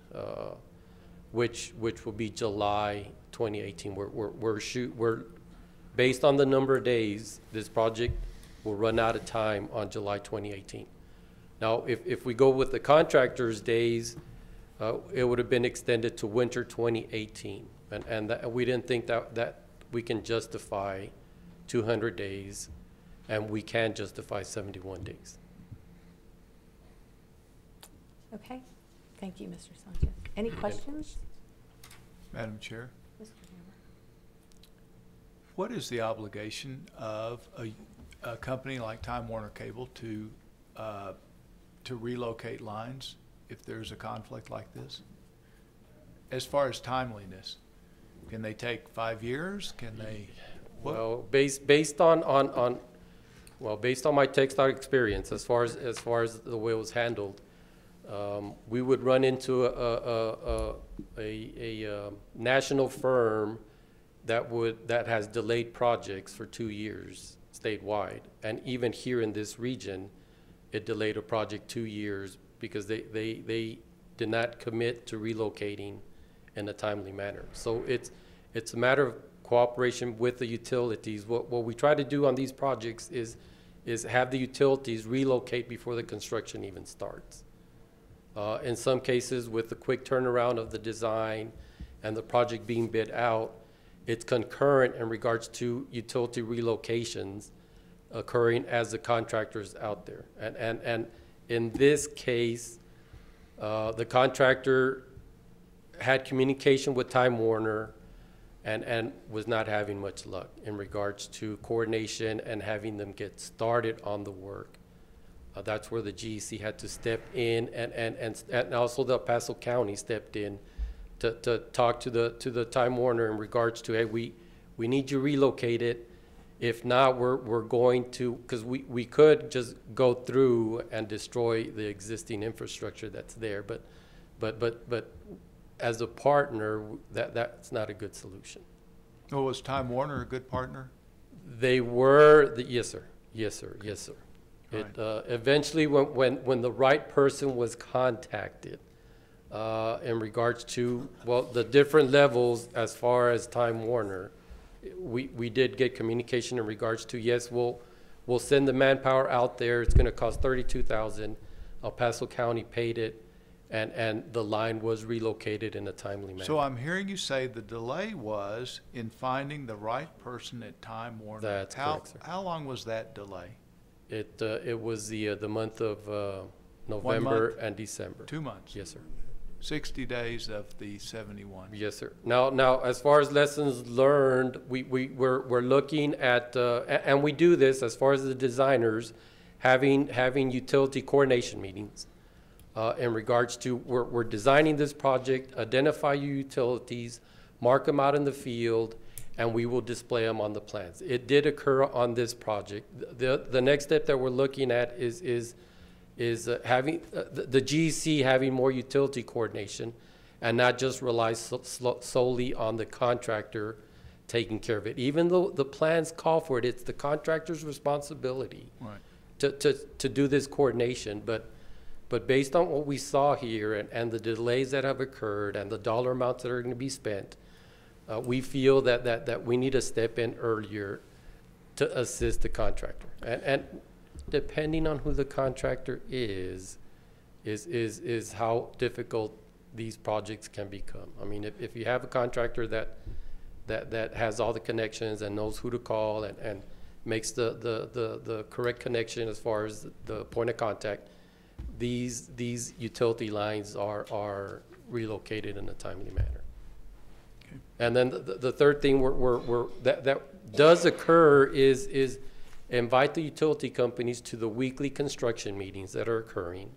which will be July 2018. We're based on the number of days, this project will run out of time on July 2018. Now, if we go with the contractor's days, it would have been extended to winter 2018, and we didn't think that we can justify 200 days, and we can justify 71 days. Okay, thank you, Mr. Sanchez. Any questions? Madam Chair, Mr. Hammer? what is the obligation of a company like Time Warner Cable to relocate lines if there's a conflict like this? As far as timeliness, can they take 5 years? Can they? Well, based on my TechStop experience, as far as the way it was handled, we would run into a national firm that has delayed projects for 2 years statewide, and even here in this region, it delayed a project 2 years because they did not commit to relocating in a timely manner. So it's a matter of cooperation with the utilities. What we try to do on these projects is have the utilities relocate before the construction even starts. In some cases, with the quick turnaround of the design and the project being bid out, it's concurrent in regards to utility relocations occurring as the contractor's out there. And in this case, the contractor had communication with Time Warner and was not having much luck in regards to coordination and having them get started on the work. That's where the GEC had to step in, and also the El Paso County stepped in to talk to the Time Warner in regards to, hey, we need you relocated. If not, we're going to, because we could just go through and destroy the existing infrastructure that's there, but as a partner, that's not a good solution. Oh, was Time Warner a good partner? They were, yes, sir. Right. It eventually, when the right person was contacted, in regards to, well, the different levels as far as Time Warner, we did get communication in regards to, yes, we'll send the manpower out there. It's going to cost $32,000. El Paso County paid it, and the line was relocated in a timely manner. So I'm hearing you say the delay was in finding the right person at Time Warner. That's correct, sir. How long was that delay? It was the month of 1 November month? and December. 2 months? Yes, sir. 60 days of the 71. Yes, sir. Now, as far as lessons learned, we're looking at, and we do this as far as the designers, having utility coordination meetings in regards to, we're designing this project, identify your utilities, mark them out in the field, and we will display them on the plans. It did occur on this project. The next step that we're looking at is having the GEC having more utility coordination and not just rely solely on the contractor taking care of it. Even though the plans call for it, it's the contractor's responsibility to do this coordination. But based on what we saw here and the delays that have occurred and the dollar amounts that are going to be spent, we feel that we need to step in earlier to assist the contractor. And depending on who the contractor is how difficult these projects can become. I mean, if you have a contractor that has all the connections and knows who to call and makes the correct connection as far as the point of contact, these utility lines are relocated in a timely manner. Okay. And then the third thing that does occur is invite the utility companies to the weekly construction meetings that are occurring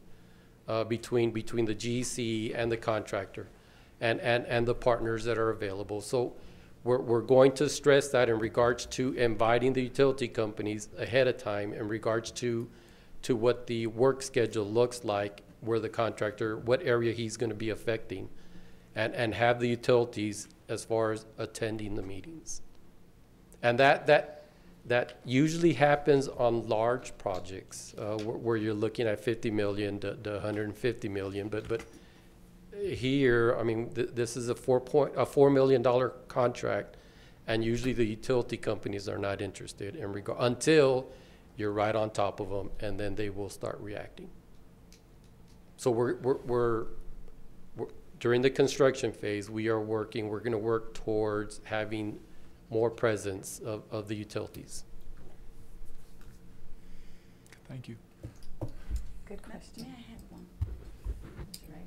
between the GEC and the contractor and the partners that are available. So we're going to stress that in regards to inviting the utility companies ahead of time in regards to what the work schedule looks like, where the contractor, what area he's going to be affecting, and have the utilities as far as attending the meetings. And that usually happens on large projects where you're looking at 50 million to 150 million. But here, I mean, this is a $4 million contract, and usually the utility companies are not interested until you're right on top of them, and then they will start reacting. So we're during the construction phase, we're going to work towards having more presence of the utilities. Thank you. Good question. May I have one?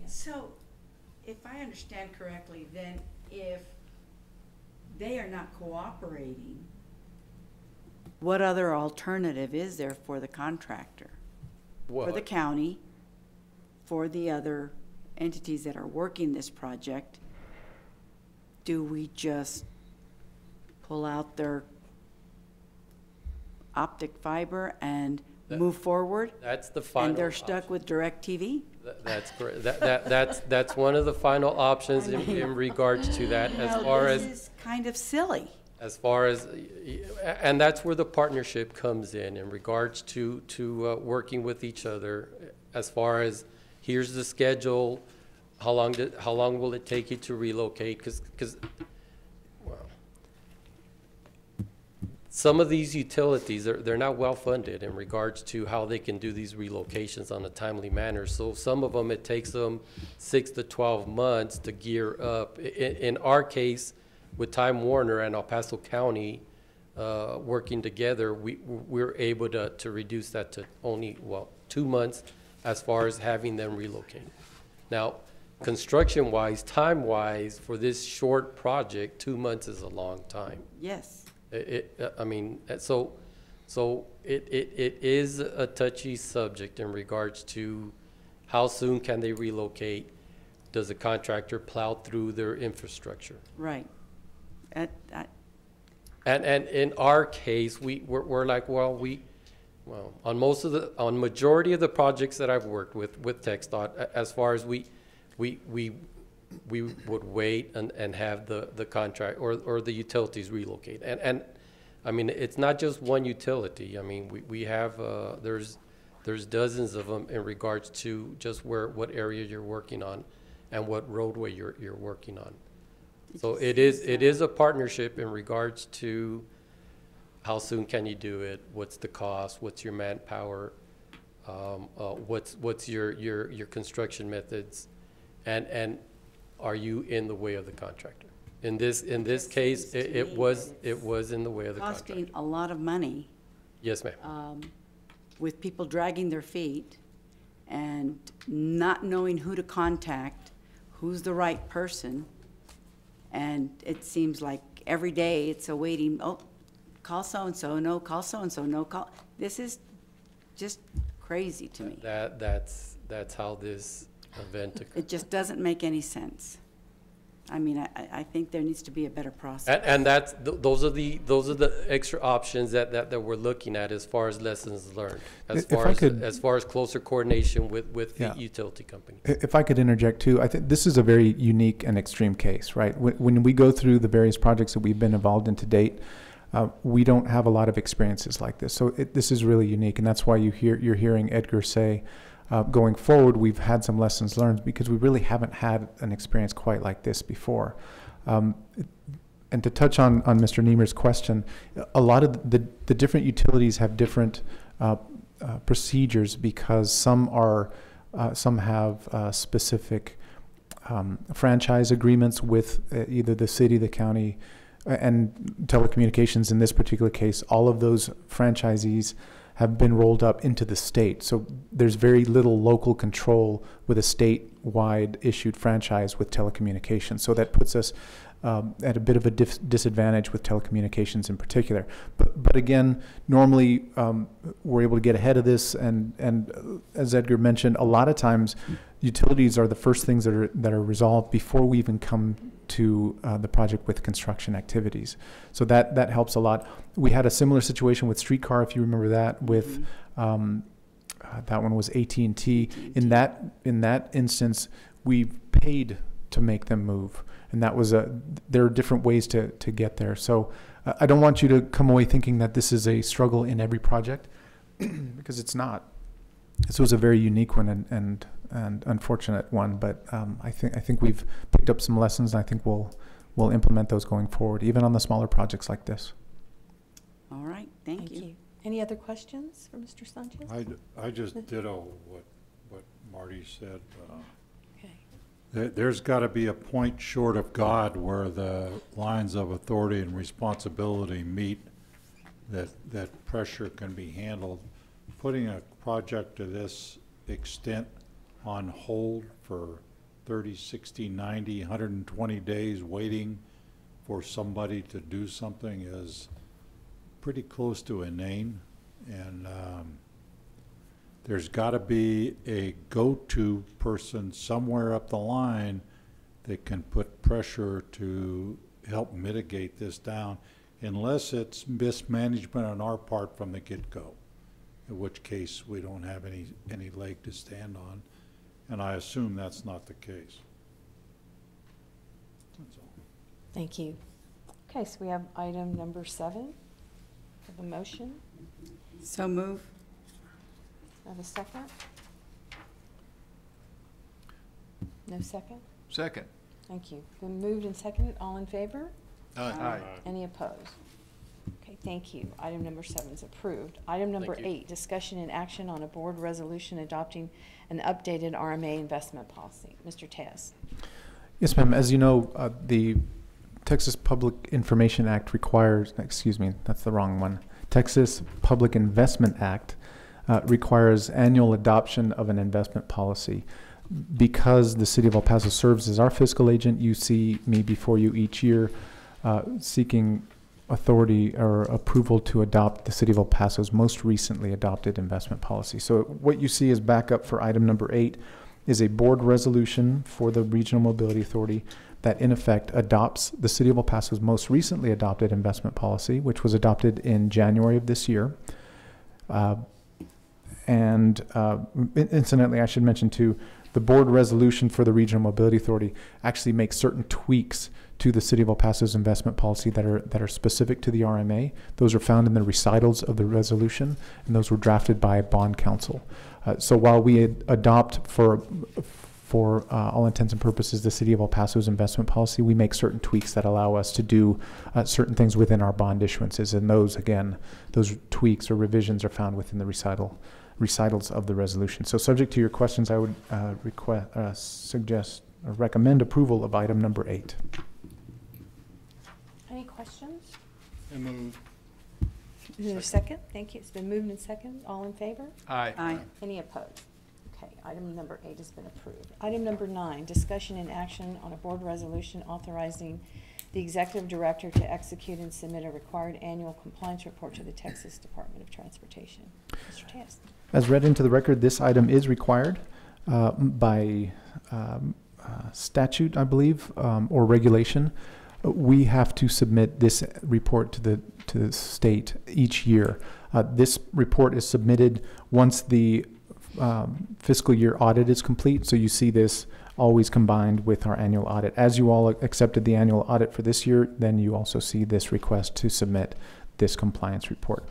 So, if I understand correctly, then if they are not cooperating, what other alternative is there for the contractor? Well, for the county, for the other entities that are working this project? Do we just pull out their optic fiber and move forward? That's the final And they're option. stuck with DirecTV? That's correct. That's one of the final options in regards to that, as far as. This is kind of silly. As far as, and that's where the partnership comes in regards to working with each other. As far as, here's the schedule, how long will it take you to relocate? Because well, some of these utilities, they're not well funded in regards to how they can do these relocations on a timely manner. So some of them, it takes them 6 to 12 months to gear up. In our case, with Time Warner and El Paso County working together, we're able to reduce that to only, 2 months as far as having them relocate. Now, construction-wise, time-wise, for this short project, 2 months is a long time. Yes. I mean, so it is a touchy subject in regards to how soon can they relocate? Does the contractor plow through their infrastructure? Right. And in our case, we're like, on majority of the projects that I've worked with TxDOT, as far as we would wait and have the contract or the utilities relocate. And I mean, it's not just one utility. I mean, we have, there's dozens of them in regards to just what area you're working on and what roadway you're working on. So it is a partnership in regards to how soon can you do it, what's the cost, what's your manpower, what's your construction methods, and are you in the way of the contractor? In this case, it was in the way of the contractor. Costing a lot of money. Yes, ma'am. With people dragging their feet and not knowing who to contact, who's the right person. And it seems like every day it's a waiting, call so-and-so, no, call so-and-so, no, call. This is just crazy to me. That's how this event occurred. It just doesn't make any sense. I mean, I think there needs to be a better process. And those are the extra options that we're looking at as far as lessons learned, as far as closer coordination with the utility company. If I could interject too, I think this is a very unique and extreme case, right? When we go through the various projects that we've been involved in to date, we don't have a lot of experiences like this. So this is really unique, and that's why you're hearing Edgar say, going forward, we've had some lessons learned because we really haven't had an experience quite like this before. And to touch on Mr. Niemer's question, a lot of the different utilities have different procedures because some have specific franchise agreements with either the city, the county, and telecommunications. In this particular case, all of those franchisees have been rolled up into the state. So there's very little local control with a statewide issued franchise with telecommunications. So that puts us at a bit of a disadvantage with telecommunications in particular. But again, normally we're able to get ahead of this, and as Edgar mentioned, a lot of times utilities are the first things that are resolved before we even come to the project with construction activities. So that helps a lot. We had a similar situation with streetcar, if you remember that, with that one was AT&T. In that instance, we paid to make them move, and that was there are different ways to get there. So I don't want you to come away thinking that this is a struggle in every project, because it's not. This was a very unique one and unfortunate one, but I think we've picked up some lessons, and I think we'll implement those going forward, even on the smaller projects like this. All right, thank you. Any other questions for Mr. Sanchez? I just ditto what Marty said. Okay. There's got to be a point short of God where the lines of authority and responsibility meet, that pressure can be handled. Putting a project to this extent on hold for 30, 60, 90, 120 days waiting for somebody to do something is pretty close to inane. And there's got to be a go-to person somewhere up the line that can put pressure to help mitigate this down. unless it's mismanagement on our part from the get-go, in which case we don't have any leg to stand on, and I assume that's not the case. That's all. Thank you. Okay, so we have item number 7. Have a motion. So move. Have a second? No second? Second. Thank you. Been moved and seconded. All in favor? Aye. Any opposed? Okay, thank you. Item number 7 is approved. Item number Thank you. 8, discussion and action on a board resolution adopting an updated RMA investment policy. Mr. Tez. Yes, ma'am. As you know, the Texas Public Information Act requires, excuse me, that's the wrong one. Texas Public Investment Act requires annual adoption of an investment policy. Because the city of El Paso serves as our fiscal agent, you see me before you each year seeking authority or approval to adopt the city of El Paso's most recently adopted investment policy. So what you see as backup for item number 8 is a board resolution for the Regional Mobility Authority that in effect adopts the city of El Paso's most recently adopted investment policy, which was adopted in January of this year. Incidentally, I should mention too, the board resolution for the Regional Mobility Authority actually makes certain tweaks to the City of El Paso's investment policy that are specific to the RMA. Those are found in the recitals of the resolution, and those were drafted by bond counsel. So while we adopt for all intents and purposes the City of El Paso's investment policy, we make certain tweaks that allow us to do certain things within our bond issuances, and those, again, those tweaks or revisions are found within the recitals of the resolution. So subject to your questions, I would suggest or recommend approval of item number 8. Any questions? I move. Is there a second? Thank you. It's been moved and seconded. All in favor? Aye. Aye. Any opposed? Okay, item number 8 has been approved. Item number 9, discussion and action on a board resolution authorizing the executive director to execute and submit a required annual compliance report to the Texas Department of Transportation. Mr. Tess. As read into the record, this item is required by statute, I believe, or regulation. We have to submit this report to the state each year. This report is submitted once the fiscal year audit is complete. So you see this always combined with our annual audit. As you all accepted the annual audit for this year, then you also see this request to submit this compliance report.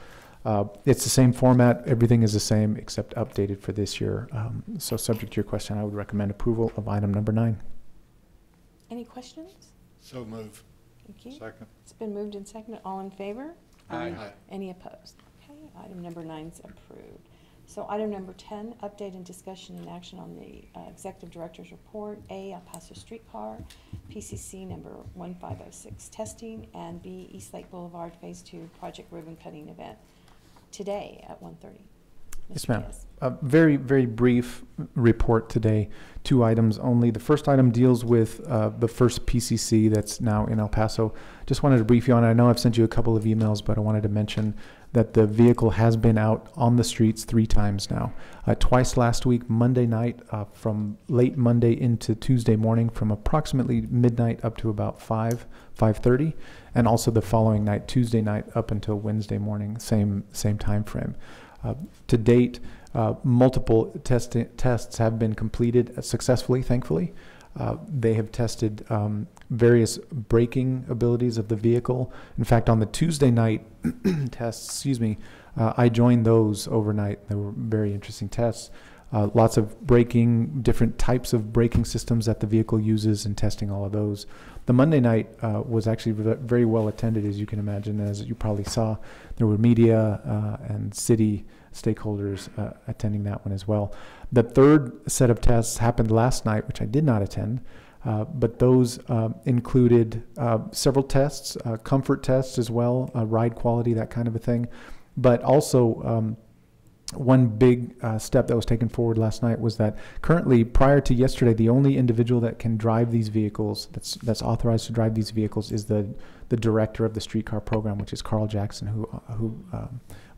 It's the same format. Everything is the same except updated for this year. So subject to your question, I would recommend approval of item number 9. Any questions? So move. Thank you. Second. It's been moved and seconded. All in favor? Aye. Any opposed? Okay, item number 9 is approved. So item number 10, update and discussion and action on the executive director's report. A, El Paso Streetcar, PCC number 1506 testing, and B, East Lake Boulevard Phase 2 project ribbon cutting event today at 1:30. Yes, ma'am. A very, very brief report today. 2 items only. The first item deals with the first PCC that's now in El Paso. Just wanted to brief you on it. I know I've sent you a couple of emails, but I wanted to mention that the vehicle has been out on the streets 3 times now. Twice last week, Monday night, from late Monday into Tuesday morning, from approximately midnight up to about 5:30, and also the following night, Tuesday night, up until Wednesday morning, same time frame. To date, multiple tests have been completed successfully, thankfully. They have tested various braking abilities of the vehicle. In fact, on the Tuesday night tests, I joined those overnight. They were very interesting tests. Lots of braking, different types of braking systems that the vehicle uses, and testing all of those. The Monday night was actually very well attended, as you can imagine. As you probably saw, there were media and city stakeholders attending that one as well. The third set of tests happened last night, which I did not attend, but those included several tests, comfort tests as well, ride quality, that kind of a thing, but also one big step that was taken forward last night was that currently, prior to yesterday, the only individual that can drive these vehicles, that's authorized to drive these vehicles, is the director of the streetcar program, which is Carl Jackson, who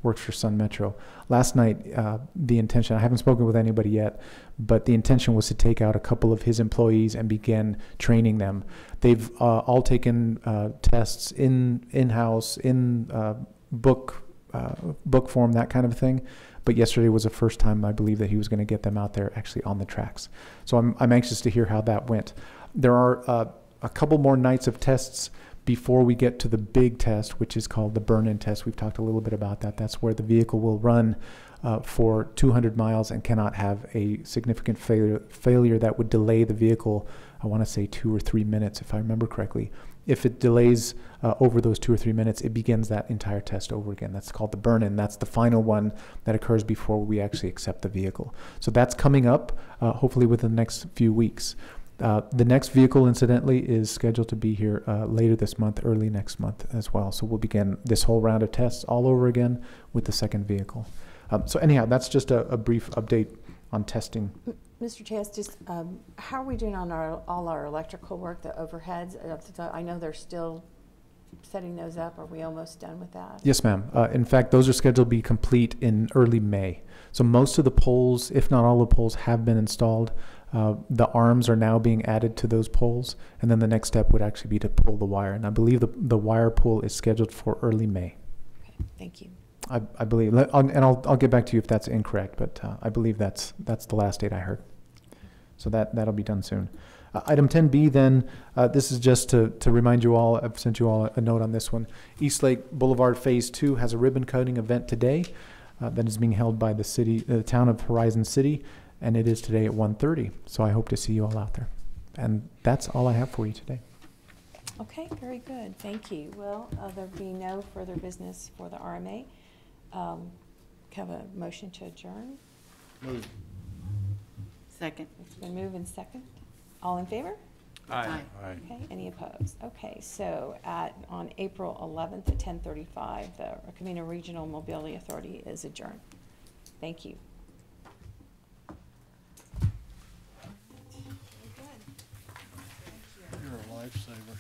works for Sun Metro. Last night, the intention, I haven't spoken with anybody yet, but the intention was to take out a couple of his employees and begin training them. They've all taken tests in-house, in book form, that kind of thing. But yesterday was the first time I believe that he was going to get them out there actually on the tracks. So I'm anxious to hear how that went. There are a couple more nights of tests before we get to the big test, which is called the burn-in test. We've talked a little bit about that. That's where the vehicle will run for 200 miles and cannot have a significant failure that would delay the vehicle, I want to say 2 or 3 minutes, if I remember correctly. If it delays over those 2 or 3 minutes, it begins that entire test over again. That's called the burn-in. That's the final one that occurs before we actually accept the vehicle. So that's coming up, hopefully within the next few weeks. The next vehicle, incidentally, is scheduled to be here later this month, early next month as well. So we'll begin this whole round of tests all over again with the second vehicle. So anyhow, that's just a brief update on testing. Mr. Chas, just how are we doing on all our electrical work, the overheads? I know they're still setting those up. Are we almost done with that? Yes, ma'am. In fact, those are scheduled to be complete in early May. So most of the poles, if not all the poles, have been installed. The arms are now being added to those poles, and then the next step would actually be to pull the wire. And I believe the wire pull is scheduled for early May. Okay, thank you. I believe, and I'll get back to you if that's incorrect, but I believe that's the last date I heard. So that'll be done soon. Item 10B then, this is just to remind you all, I've sent you all a note on this one. Eastlake Boulevard Phase 2 has a ribbon cutting event today that is being held by the town of Horizon City, and it is today at 1:30. So I hope to see you all out there. And that's all I have for you today. Okay, very good. Thank you. Well, there be no further business for the RMA. Have a motion to adjourn. Move. Second. It's been moved and second. All in favor? Aye. Aye. Okay, any opposed? Okay, so on April 11th at 10:35, the Camino Regional Mobility Authority is adjourned. Thank you. You're a lifesaver.